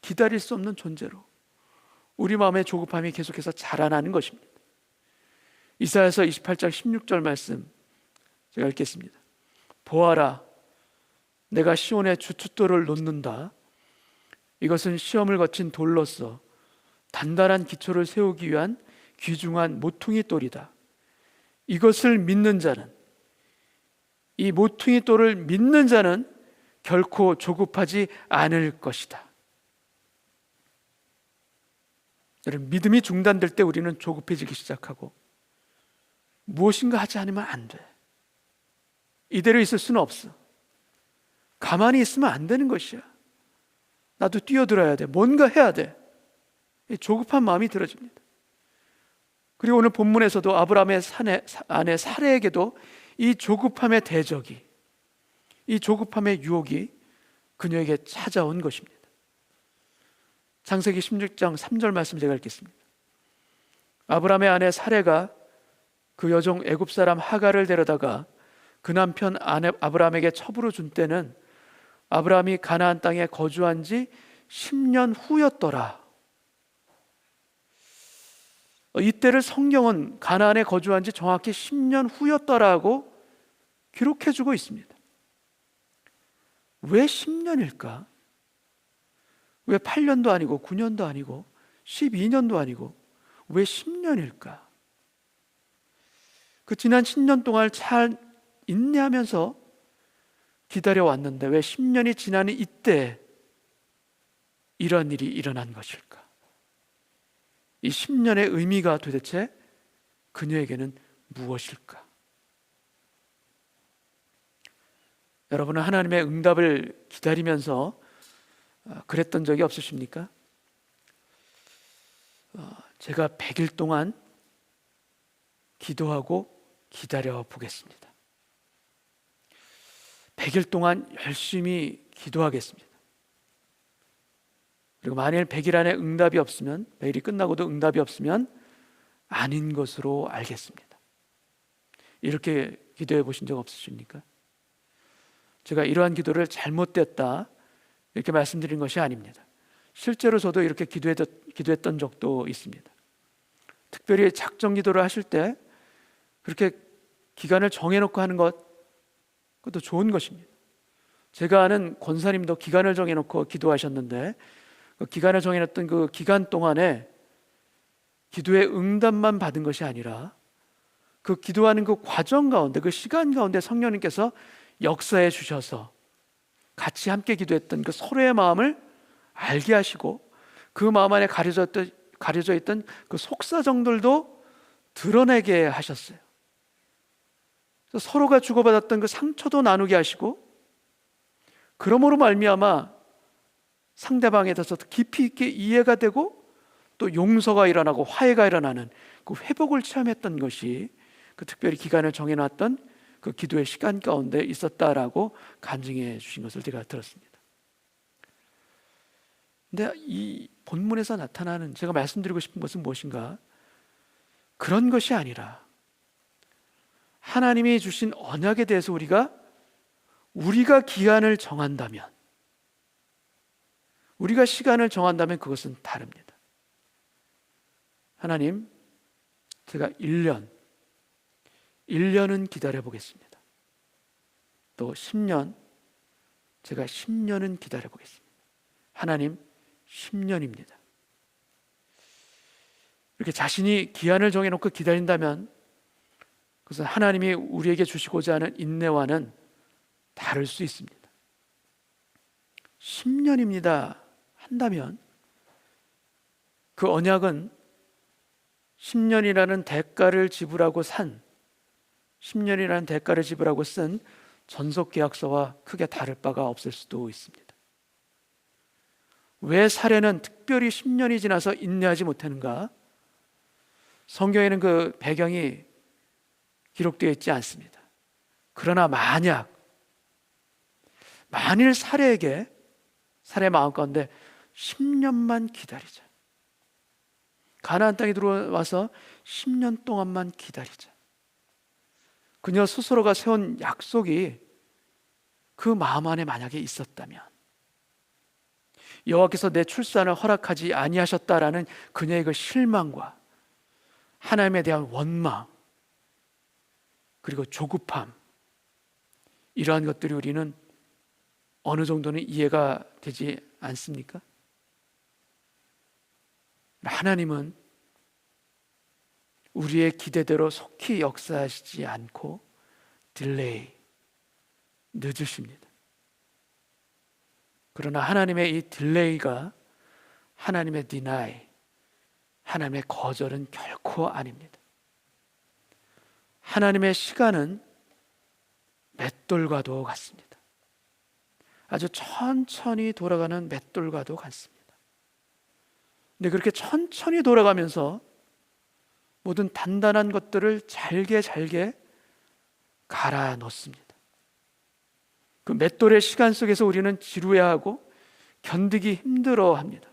기다릴 수 없는 존재로 우리 마음의 조급함이 계속해서 자라나는 것입니다. 이사야서 28장 16절 말씀 제가 읽겠습니다. 보아라, 내가 시온의 주춧돌을 놓는다. 이것은 시험을 거친 돌로서 단단한 기초를 세우기 위한 귀중한 모퉁이 돌이다. 이것을 믿는 자는, 이 모퉁이 돌을 믿는 자는 결코 조급하지 않을 것이다. 여러분, 믿음이 중단될 때 우리는 조급해지기 시작하고 무엇인가 하지 않으면 안 돼. 이대로 있을 수는 없어. 가만히 있으면 안 되는 것이야. 나도 뛰어들어야 돼. 뭔가 해야 돼. 조급한 마음이 들어집니다. 그리고 오늘 본문에서도 아브라함의 아내 사레에게도 이 조급함의 대적이, 이 조급함의 유혹이 그녀에게 찾아온 것입니다. 창세기 16장 3절 말씀 제가 읽겠습니다. 아브라함의 아내 사레가 그 여종 애굽 사람 하갈을 데려다가 그 남편 아브라함에게 첩으로 준 때는 아브라함이 가나안 땅에 거주한 지 10년 후였더라. 이때를 성경은 가나안에 거주한 지 정확히 10년 후였더라고 기록해주고 있습니다. 왜 10년일까? 왜 8년도 아니고 9년도 아니고 12년도 아니고 왜 10년일까? 그 지난 10년 동안 잘 인내하면서 기다려왔는데 왜 10년이 지나는 이때 이런 일이 일어난 것일까? 이 10년의 의미가 도대체 그녀에게는 무엇일까? 여러분은 하나님의 응답을 기다리면서 그랬던 적이 없으십니까? 제가 100일 동안 기도하고 기다려 보겠습니다. 100일 동안 열심히 기도하겠습니다. 그리고 만일 100일 안에 응답이 없으면, 100일이 끝나고도 응답이 없으면 아닌 것으로 알겠습니다. 이렇게 기도해 보신 적 없으십니까? 제가 이러한 기도를 잘못됐다 이렇게 말씀드린 것이 아닙니다. 실제로 저도 이렇게 기도했던 적도 있습니다. 특별히 작정 기도를 하실 때 그렇게 기간을 정해놓고 하는 것, 그것도 좋은 것입니다. 제가 아는 권사님도 기간을 정해놓고 기도하셨는데 그 기간을 정해놨던 그 기간 동안에 기도의 응답만 받은 것이 아니라 그 기도하는 그 과정 가운데, 그 시간 가운데 성령님께서 역사해 주셔서 같이 함께 기도했던 그 서로의 마음을 알게 하시고 그 마음 안에 가려져 있던 그 속사정들도 드러내게 하셨어요. 그래서 서로가 주고받았던 그 상처도 나누게 하시고, 그러므로 말미암아 상대방에 대해서 깊이 있게 이해가 되고 또 용서가 일어나고 화해가 일어나는 그 회복을 체험했던 것이 그 특별히 기간을 정해놨던 그 기도의 시간 가운데 있었다라고 간증해 주신 것을 제가 들었습니다. 근데 이 본문에서 나타나는, 제가 말씀드리고 싶은 것은 무엇인가? 그런 것이 아니라 하나님이 주신 언약에 대해서 우리가 기한을 정한다면, 우리가 시간을 정한다면 그것은 다릅니다. 하나님, 제가 1년은 기다려 보겠습니다. 또 10년, 제가 10년은 기다려 보겠습니다. 하나님, 10년입니다. 이렇게 자신이 기한을 정해놓고 기다린다면 그것은 하나님이 우리에게 주시고자 하는 인내와는 다를 수 있습니다. 10년입니다 한다면 그 언약은 10년이라는 대가를 지불하고 10년이라는 대가를 지불하고 쓴 전속계약서와 크게 다를 바가 없을 수도 있습니다. 왜 사례는 특별히 10년이 지나서 인내하지 못하는가? 성경에는 그 배경이 기록되어 있지 않습니다. 그러나 만일 사례 마음 가운데 10년만 기다리자, 가나안 땅에 들어와서 10년 동안만 기다리자, 그녀 스스로가 세운 약속이 그 마음 안에 만약에 있었다면, 여호와께서 내 출산을 허락하지 아니하셨다라는 그녀의 그 실망과 하나님에 대한 원망, 그리고 조급함, 이러한 것들이 우리는 어느 정도는 이해가 되지 않습니까? 하나님은 우리의 기대대로 속히 역사하시지 않고 늦으십니다. 그러나 하나님의 이 딜레이가 하나님의 하나님의 거절은 결코 아닙니다. 하나님의 시간은 맷돌과도 같습니다. 아주 천천히 돌아가는 맷돌과도 같습니다. 근데 그렇게 천천히 돌아가면서 모든 단단한 것들을 잘게 갈아 넣습니다. 그 맷돌의 시간 속에서 우리는 지루해하고 견디기 힘들어합니다.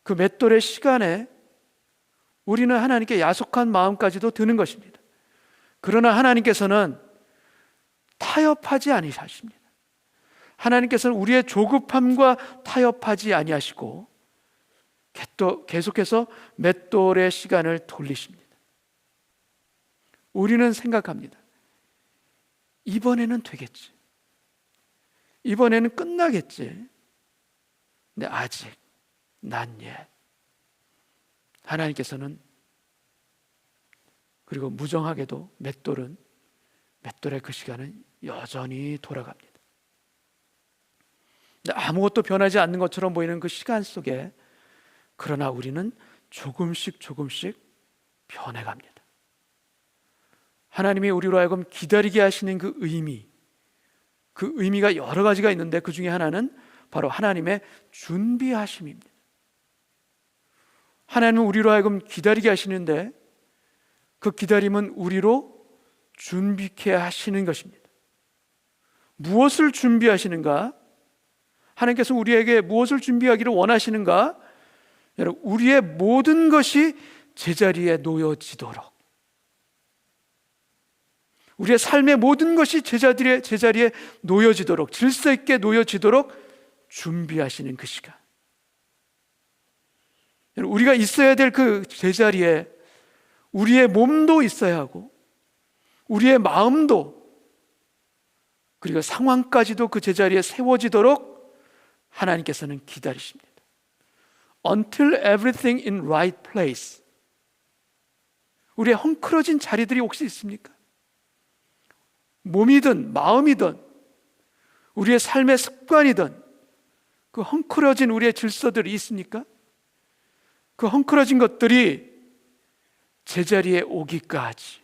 그 맷돌의 시간에 우리는 하나님께 야속한 마음까지도 드는 것입니다. 그러나 하나님께서는 타협하지 아니하십니다. 하나님께서는 우리의 조급함과 타협하지 아니하시고 계속해서 맷돌의 시간을 돌리십니다. 우리는 생각합니다. 이번에는 되겠지. 이번에는 끝나겠지. 근데 아직 난 예. 하나님께서는 그리고 무정하게도 맷돌의 그 시간은 여전히 돌아갑니다. 아무것도 변하지 않는 것처럼 보이는 그 시간 속에 그러나 우리는 조금씩 변해갑니다. 하나님이 우리로 하여금 기다리게 하시는 그 의미가 여러 가지가 있는데 그 중에 하나는 바로 하나님의 준비하심입니다. 하나님은 우리로 하여금 기다리게 하시는데 그 기다림은 우리로 준비케 하시는 것입니다. 무엇을 준비하시는가? 하나님께서 우리에게 무엇을 준비하기를 원하시는가? 여러분, 우리의 모든 것이 제자리에 놓여지도록, 우리의 삶의 모든 것이 제자리에 놓여지도록, 질서 있게 놓여지도록 준비하시는 그 시간. 우리가 있어야 될 그 제자리에 우리의 몸도 있어야 하고 우리의 마음도 그리고 상황까지도 그 제자리에 세워지도록 하나님께서는 기다리십니다. Until everything in right place. 우리의 헝클어진 자리들이 혹시 있습니까? 몸이든 마음이든 우리의 삶의 습관이든 그 헝클어진 우리의 질서들이 있습니까? 그 헝클어진 것들이 제자리에 오기까지,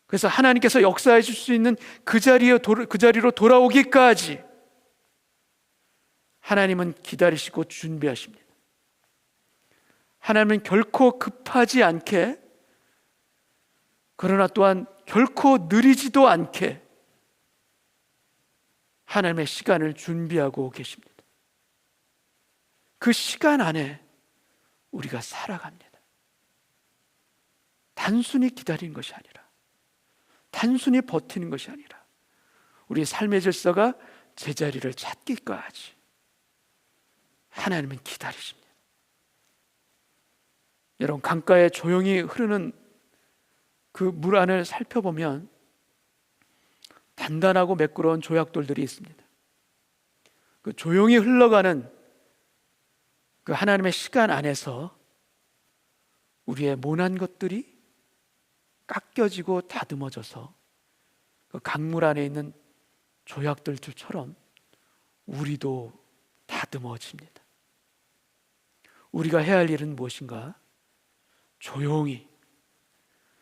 그래서 하나님께서 역사해 줄 수 있는 그 자리로 돌아오기까지 하나님은 기다리시고 준비하십니다. 하나님은 결코 급하지 않게, 그러나 또한 결코 느리지도 않게 하나님의 시간을 준비하고 계십니다. 그 시간 안에 우리가 살아갑니다. 단순히 기다리는 것이 아니라, 단순히 버티는 것이 아니라 우리의 삶의 질서가 제자리를 찾기까지 하나님은 기다리십니다. 여러분, 강가에 조용히 흐르는 그 물 안을 살펴보면 단단하고 매끄러운 조약돌들이 있습니다. 그 조용히 흘러가는 그 하나님의 시간 안에서 우리의 모난 것들이 깎여지고 다듬어져서 그 강물 안에 있는 조약돌처럼 우리도 다듬어집니다. 우리가 해야 할 일은 무엇인가? 조용히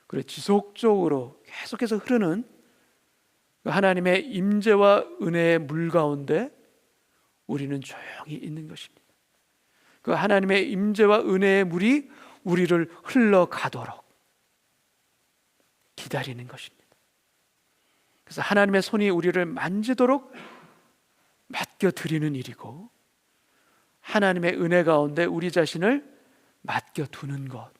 그리고 지속적으로 계속해서 흐르는 하나님의 임재와 은혜의 물 가운데 우리는 조용히 있는 것입니다. 그 하나님의 임재와 은혜의 물이 우리를 흘러가도록 기다리는 것입니다. 그래서 하나님의 손이 우리를 만지도록 맡겨드리는 일이고, 하나님의 은혜 가운데 우리 자신을 맡겨두는 것,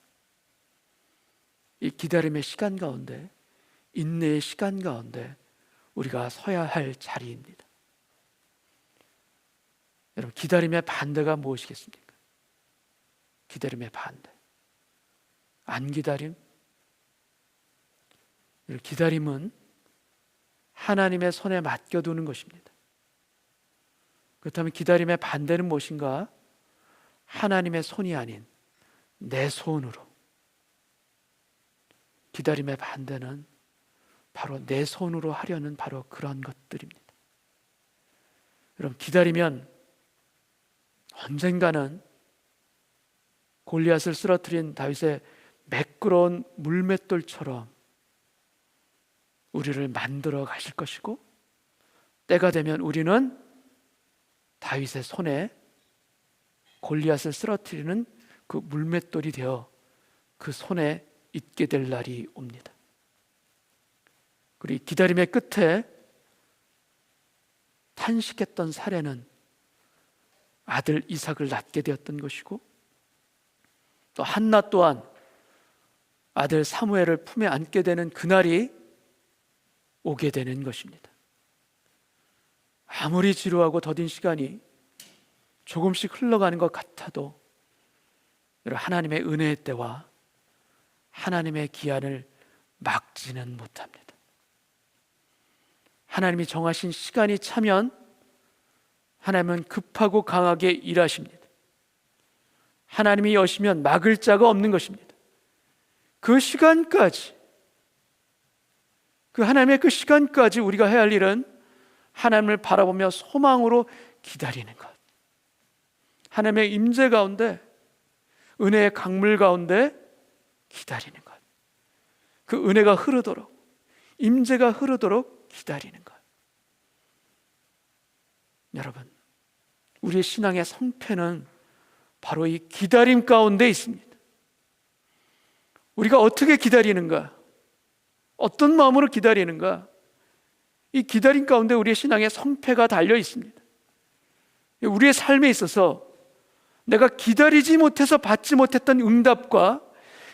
이 기다림의 시간 가운데, 인내의 시간 가운데 우리가 서야 할 자리입니다. 여러분, 기다림의 반대가 무엇이겠습니까? 기다림의 반대, 안 기다림. 기다림은 하나님의 손에 맡겨두는 것입니다. 그렇다면 기다림의 반대는 무엇인가? 하나님의 손이 아닌 내 손으로. 기다림의 반대는 바로 내 손으로 하려는 바로 그런 것들입니다. 여러분, 기다리면 언젠가는 골리앗을 쓰러뜨린 다윗의 매끄러운 물맷돌처럼 우리를 만들어 가실 것이고, 때가 되면 우리는 다윗의 손에 골리앗을 쓰러뜨리는 그 물맷돌이 되어 그 손에 있게 될 날이 옵니다. 우리 기다림의 끝에 탄식했던 사례는 아들 이삭을 낳게 되었던 것이고, 또 한나 또한 아들 사무엘을 품에 안게 되는 그날이 오게 되는 것입니다. 아무리 지루하고 더딘 시간이 조금씩 흘러가는 것 같아도 하나님의 은혜의 때와 하나님의 기한을 막지는 못합니다. 하나님이 정하신 시간이 차면 하나님은 급하고 강하게 일하십니다. 하나님이 여시면 막을 자가 없는 것입니다. 그 시간까지, 그 하나님의 그 시간까지 우리가 해야 할 일은 하나님을 바라보며 소망으로 기다리는 것. 하나님의 임재 가운데, 은혜의 강물 가운데 기다리는 것. 그 은혜가 흐르도록, 임재가 흐르도록 기다리는 것. 여러분, 우리의 신앙의 성패는 바로 이 기다림 가운데 있습니다. 우리가 어떻게 기다리는가? 어떤 마음으로 기다리는가? 이 기다림 가운데 우리의 신앙의 성패가 달려 있습니다. 우리의 삶에 있어서 내가 기다리지 못해서 받지 못했던 응답과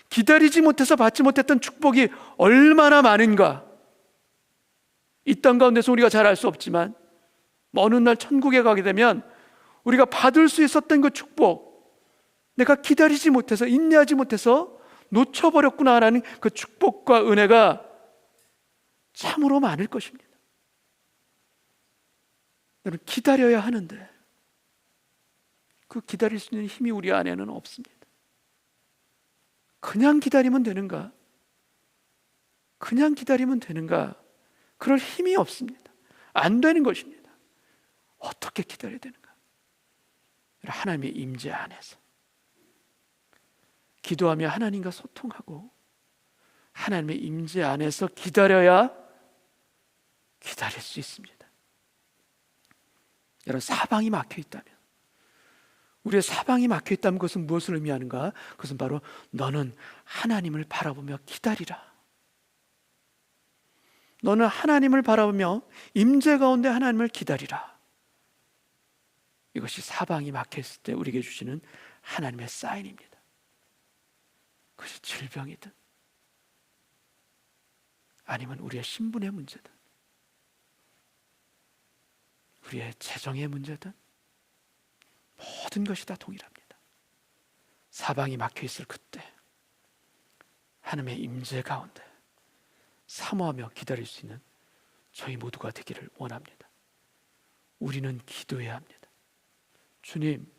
기다리지 못해서 받지 못했던 축복이 얼마나 많은가? 이 땅 가운데서 우리가 잘 알 수 없지만 어느 날 천국에 가게 되면 우리가 받을 수 있었던 그 축복, 내가 기다리지 못해서, 인내하지 못해서 놓쳐버렸구나라는 그 축복과 은혜가 참으로 많을 것입니다. 여러분, 기다려야 하는데 그 기다릴 수 있는 힘이 우리 안에는 없습니다. 그냥 기다리면 되는가? 그냥 기다리면 되는가? 그럴 힘이 없습니다. 안 되는 것입니다. 어떻게 기다려야 되는가? 하나님의 임재 안에서 기도하며 하나님과 소통하고 하나님의 임재 안에서 기다려야 기다릴 수 있습니다. 여러분, 사방이 막혀 있다면, 우리의 사방이 막혀 있다면 그것은 무엇을 의미하는가? 그것은 바로 너는 하나님을 바라보며 기다리라. 너는 하나님을 바라보며 임재 가운데 하나님을 기다리라. 이것이 사방이 막혀 있을 때 우리에게 주시는 하나님의 사인입니다. 그것이 질병이든 아니면 우리의 신분의 문제든 우리의 재정의 문제든 모든 것이 다 동일합니다. 사방이 막혀 있을 그때 하나님의 임재 가운데 사모하며 기다릴 수 있는 저희 모두가 되기를 원합니다. 우리는 기도해야 합니다. 주님,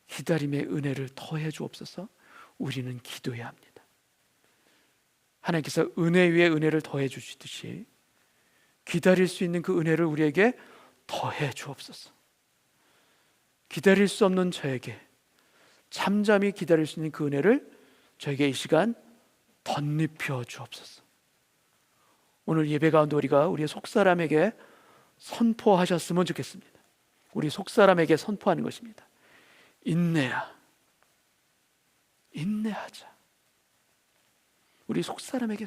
기다림의 은혜를 더해 주옵소서. 우리는 기도해야 합니다. 하나님께서 은혜 위에 은혜를 더해 주시듯이 기다릴 수 있는 그 은혜를 우리에게 더해 주옵소서. 기다릴 수 없는 저에게 잠잠히 기다릴 수 있는 그 은혜를 저에게 이 시간 덧입혀 주옵소서. 오늘 예배 가운데 우리가 우리의 속사람에게 선포하셨으면 좋겠습니다. 우리 속사람에게 선포하는 것입니다. 인내야, 인내하자. 우리 속사람에게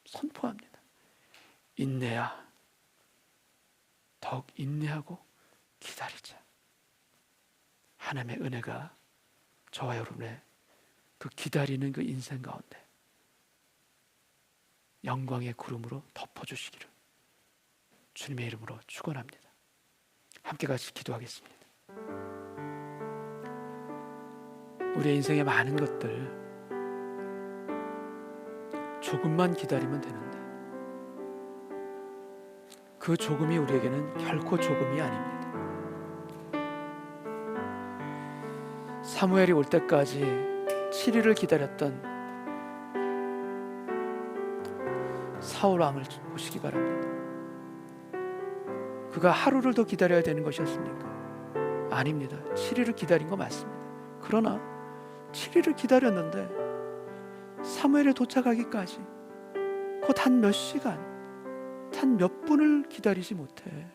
선포합니다. 인내야, 더욱 인내하고 기다리자. 하나님의 은혜가 저와 여러분의 그 기다리는 그 인생 가운데 영광의 구름으로 덮어주시기를 주님의 이름으로 축원합니다. 함께 같이 기도하겠습니다. 우리의 인생의 많은 것들 조금만 기다리면 되는데 그 조금이 우리에게는 결코 조금이 아닙니다. 사무엘이 올 때까지 7일을 기다렸던 사울 왕을 보시기 바랍니다. 그가 하루를 더 기다려야 되는 것이었습니까? 아닙니다. 7일을 기다린 거 맞습니다. 그러나 7일을 기다렸는데 사무엘에 도착하기까지 곧 한 몇 시간, 단 몇 분을 기다리지 못해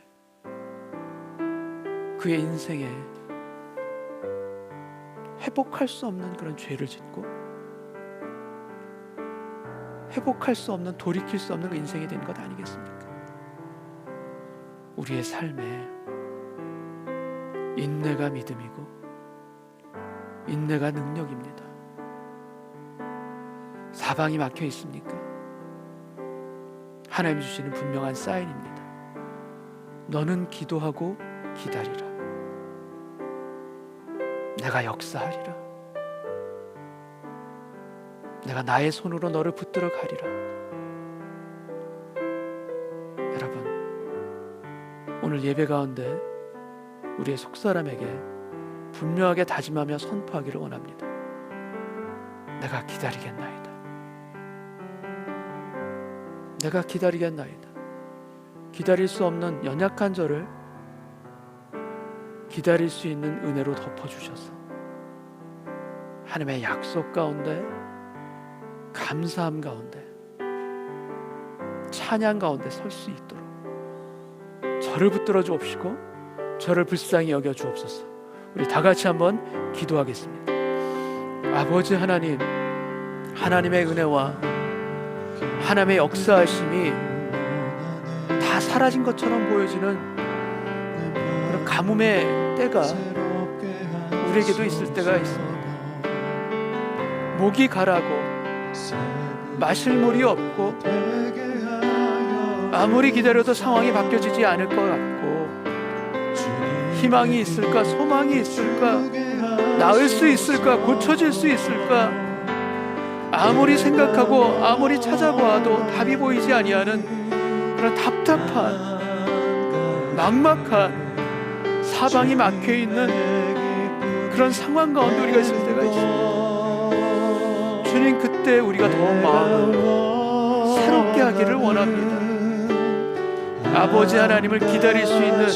그의 인생에 회복할 수 없는 그런 죄를 짓고 회복할 수 없는, 돌이킬 수 없는 그 인생이 되는 것 아니겠습니까? 우리의 삶에 인내가 믿음이고 인내가 능력입니다. 사방이 막혀 있습니까? 하나님 주시는 분명한 사인입니다. 너는 기도하고 기다리라. 내가 역사하리라. 내가 나의 손으로 너를 붙들어 가리라. 여러분, 오늘 예배 가운데 우리의 속사람에게 분명하게 다짐하며 선포하기를 원합니다. 내가 기다리겠나이다. 내가 기다리겠나이다. 기다릴 수 없는 연약한 저를 기다릴 수 있는 은혜로 덮어주셔서 하나님의 약속 가운데, 감사함 가운데, 찬양 가운데 설 수 있도록 저를 붙들어 주옵시고 저를 불쌍히 여겨 주옵소서. 우리 다 같이 한번 기도하겠습니다. 아버지 하나님, 하나님의 은혜와 하나님의 역사하심이 다 사라진 것처럼 보여지는 그런 가뭄의 때가 우리에게도 있을 때가 있습니다. 목이 가라고, 마실 물이 없고, 아무리 기다려도 상황이 바뀌어지지 않을 것 같고, 희망이 있을까, 소망이 있을까, 나을 수 있을까, 고쳐질 수 있을까, 아무리 생각하고 아무리 찾아보아도 답이 보이지 아니하는 그런 답답한, 막막한, 사방이 막혀있는 그런 상황 가운데 우리가 있을 때가 있습니다. 주님, 그때 우리가 더욱 마음을 새롭게 하기를 원합니다. 아버지 하나님을 기다릴 수 있는,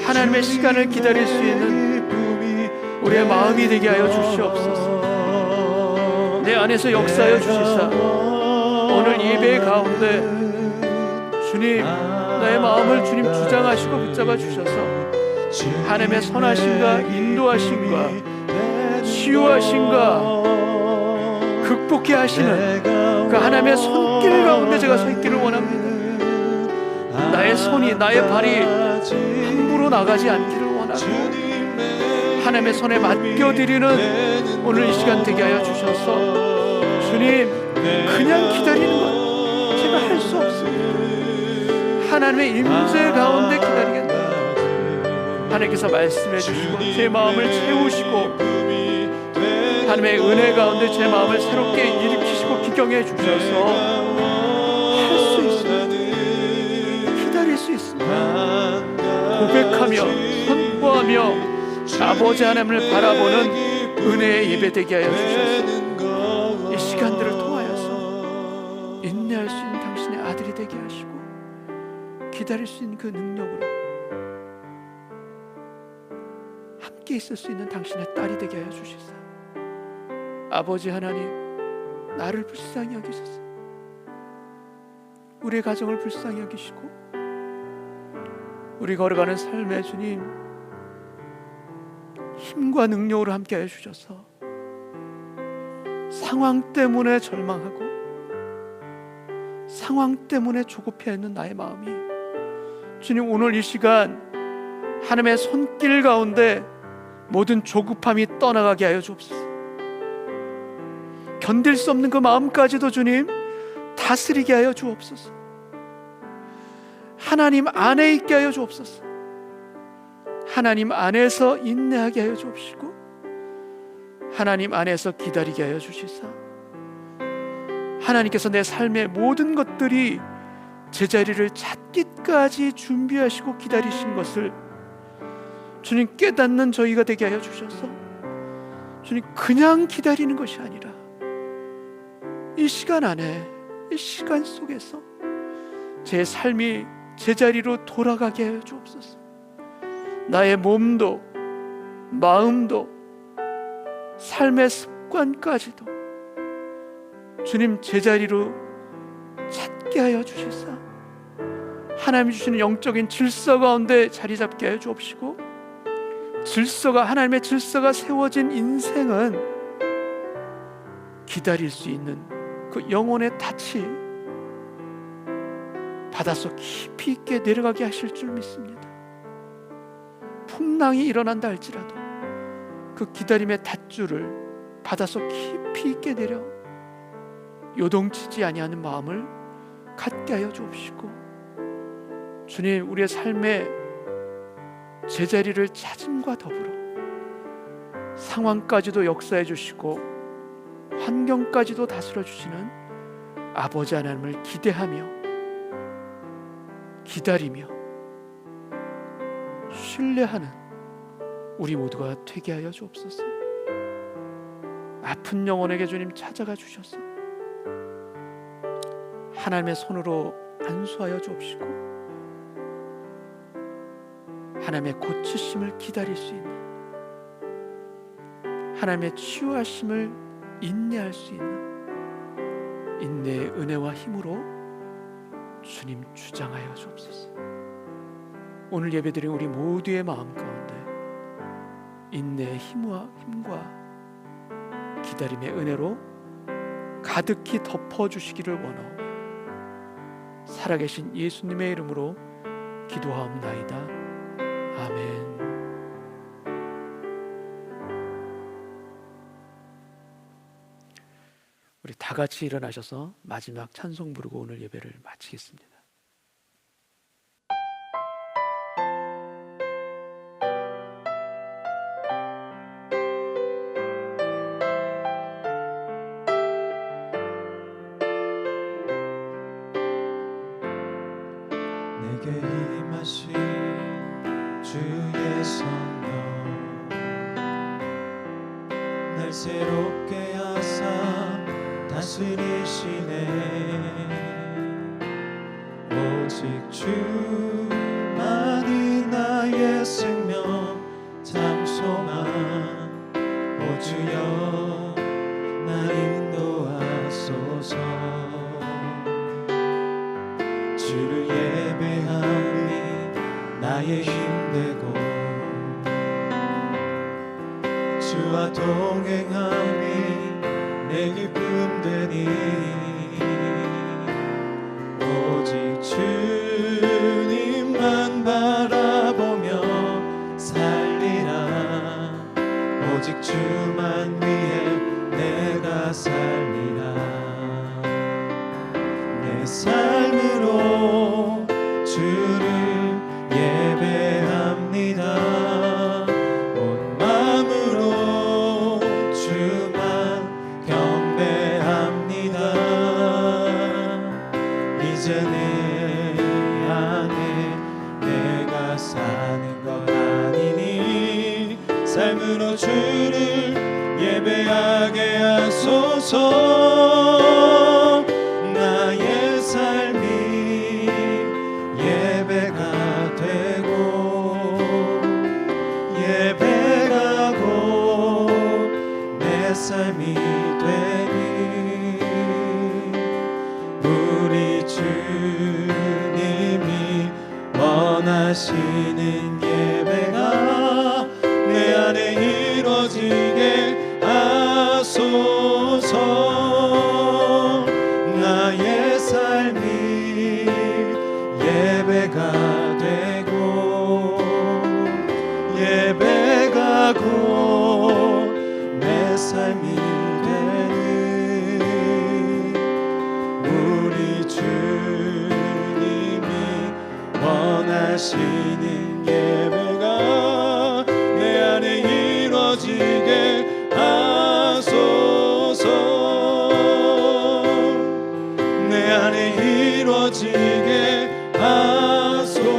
하나님의 시간을 기다릴 수 있는 우리의 마음이 되게 하여 주시옵소서. 내 안에서 역사하여 주시사 오늘 예배 가운데 주님, 나의 마음을 주님 주장하시고 붙잡아 주셔서 하나님의 선하심과 인도하심과 치유하심과 극복해 하시는 그 하나님의 손길 가운데 제가 서 있기를 원합니다. 나의 손이, 나의 발이 함부로 나가지 않기를 원하고 하나님의 손에 맡겨드리는 오늘 이 시간 되게 하여 주셔서 주님, 그냥 기다리는 것 제가 할 수 없습니다. 하나님의 임재 가운데 기다리겠다. 하나님께서 말씀해 주시고 제 마음을 채우시고 하나님의 은혜 가운데 제 마음을 새롭게 일으키시고 기경해 주셔서 할 수 있습니다. 기다릴 수 있습니다. 고백하며 선포하며 아버지 하나님을 바라보는 은혜의 예배되게 하여 주셔서 이 시간들을 통하여서 인내할 수 있는 당신의 아들이 되게 하시고 기다릴 수 있는 그 능력으로 함께 있을 수 있는 당신의 딸이 되게 하여 주시사 아버지 하나님, 나를 불쌍히 여기소서. 우리의 가정을 불쌍히 여기시고 우리 걸어가는 삶의 주님, 힘과 능력으로 함께 하여 주셔서 상황 때문에 절망하고 상황 때문에 조급해 있는 나의 마음이 주님, 오늘 이 시간 하나님의 손길 가운데 모든 조급함이 떠나가게 하여 주옵소서. 견딜 수 없는 그 마음까지도 주님 다스리게 하여 주옵소서. 하나님 안에 있게 하여 주옵소서. 하나님 안에서 인내하게 하여 주옵시고 하나님 안에서 기다리게 하여 주시사 하나님께서 내 삶의 모든 것들이 제자리를 찾기까지 준비하시고 기다리신 것을 주님 깨닫는 저희가 되게 하여 주셔서 주님, 그냥 기다리는 것이 아니라 이 시간 안에, 이 시간 속에서 제 삶이 제자리로 돌아가게 하여 주옵소서. 나의 몸도 마음도 삶의 습관까지도 주님 제자리로 찾게 하여 주시사 하나님이 주시는 영적인 질서 가운데 자리 잡게 하여 주옵시고 질서가, 하나님의 질서가 세워진 인생은 기다릴 수 있는 그 그 영혼의 닻이 바닷속 깊이 있게 내려가게 하실 줄 믿습니다. 풍랑이 일어난다 할지라도 그 기다림의 닷줄을 바닷속 깊이 있게 내려 요동치지 아니하는 마음을 갖게 하여 주옵시고, 주님, 우리의 삶의 제자리를 찾음과 더불어 상황까지도 역사해 주시고 환경까지도 다스려 주시는 아버지 하나님을 기대하며 기다리며 신뢰하는 우리 모두가 되게 하여 주옵소서. 아픈 영혼에게 주님 찾아가 주셔서 하나님의 손으로 안수하여 주옵시고 하나님의 고치심을 기다릴 수 있는, 하나님의 치유하심을 인내할 수 있는 인내의 은혜와 힘으로 주님 주장하여 주옵소서. 오늘 예배드린 우리 모두의 마음 가운데 인내의 힘과 기다림의 은혜로 가득히 덮어주시기를 원하오며 살아계신 예수님의 이름으로 기도하옵나이다. 아멘. 우리 다 같이 일어나셔서 마지막 찬송 부르고 오늘 예배를 마치겠습니다. 내게 임하신 주의 성령, 날 새롭게 하사 다스리시네. 오직 주만이 나의 생명 참 소망. 오 주여 날 인도하소서. 주를 예배함이 나의 힘되고 주와 동행함이 내 기쁨 되니. 오직 주님만 바라보며 살리라. 오직 주만 위해 내가 살리라. 내 삶으로 주를 예배합니다. 온 마음으로 주만 경배합니다. 이제 내 안에 내가 사는 것 아니니 삶으로 주를 예배하게 하소서. 나의 삶이 예배가 되고 예배가고 내 삶이 되니. 우리 주님이 원하시는 예배가 내 안에 이루어지게 하소서. 나의 삶이 예배가 되고 예배가고 내 삶이 되는 우리 주님이 원하시는 예배가 내 안에 이루어지게 하소서. 내 안에 이루어지게 하소서.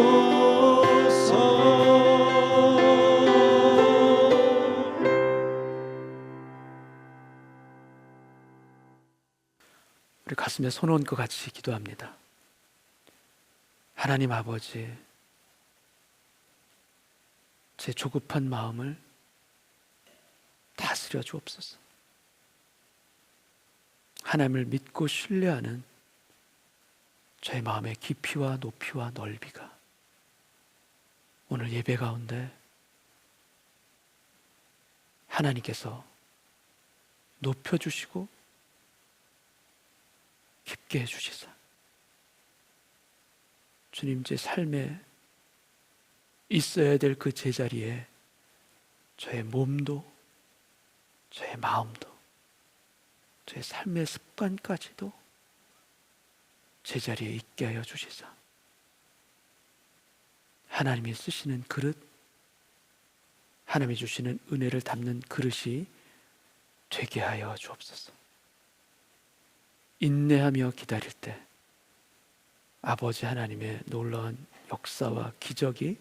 우리 가슴에 손 얹고 같이 기도합니다. 하나님 아버지, 제 조급한 마음을 다스려 주옵소서. 하나님을 믿고 신뢰하는 저의 마음의 깊이와 높이와 넓이가 오늘 예배 가운데 하나님께서 높여주시고 깊게 해주시사 주님 제 삶에 있어야 될 그 제자리에 저의 몸도 저의 마음도 저의 삶의 습관까지도 제자리에 있게 하여 주시사 하나님이 쓰시는 그릇, 하나님이 주시는 은혜를 담는 그릇이 되게 하여 주옵소서. 인내하며 기다릴 때 아버지 하나님의 놀라운 역사와 기적이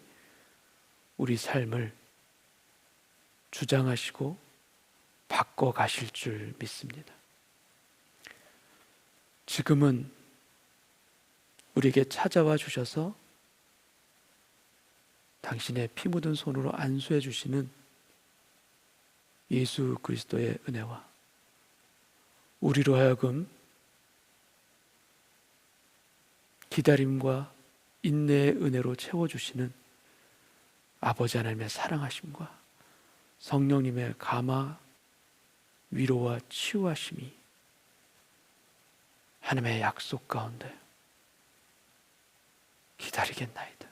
우리 삶을 주장하시고 바꿔 가실 줄 믿습니다. 지금은 우리에게 찾아와 주셔서 당신의 피 묻은 손으로 안수해 주시는 예수 그리스도의 은혜와 우리로 하여금 기다림과 인내의 은혜로 채워주시는 아버지 하나님의 사랑하심과 성령님의 감화, 위로와 치유하심이 하나님의 약속 가운데 기다리겠나이다.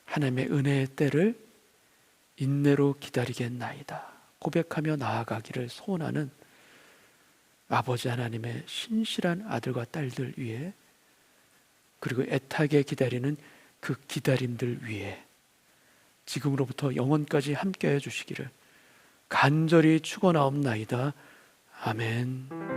하나님의 은혜의 때를 인내로 기다리겠나이다 고백하며 나아가기를 소원하는 아버지 하나님의 신실한 아들과 딸들 위에, 그리고 애타게 기다리는 그 기다림들 위에 지금으로부터 영원까지 함께해 주시기를 간절히 축원하옵나이다. 아멘.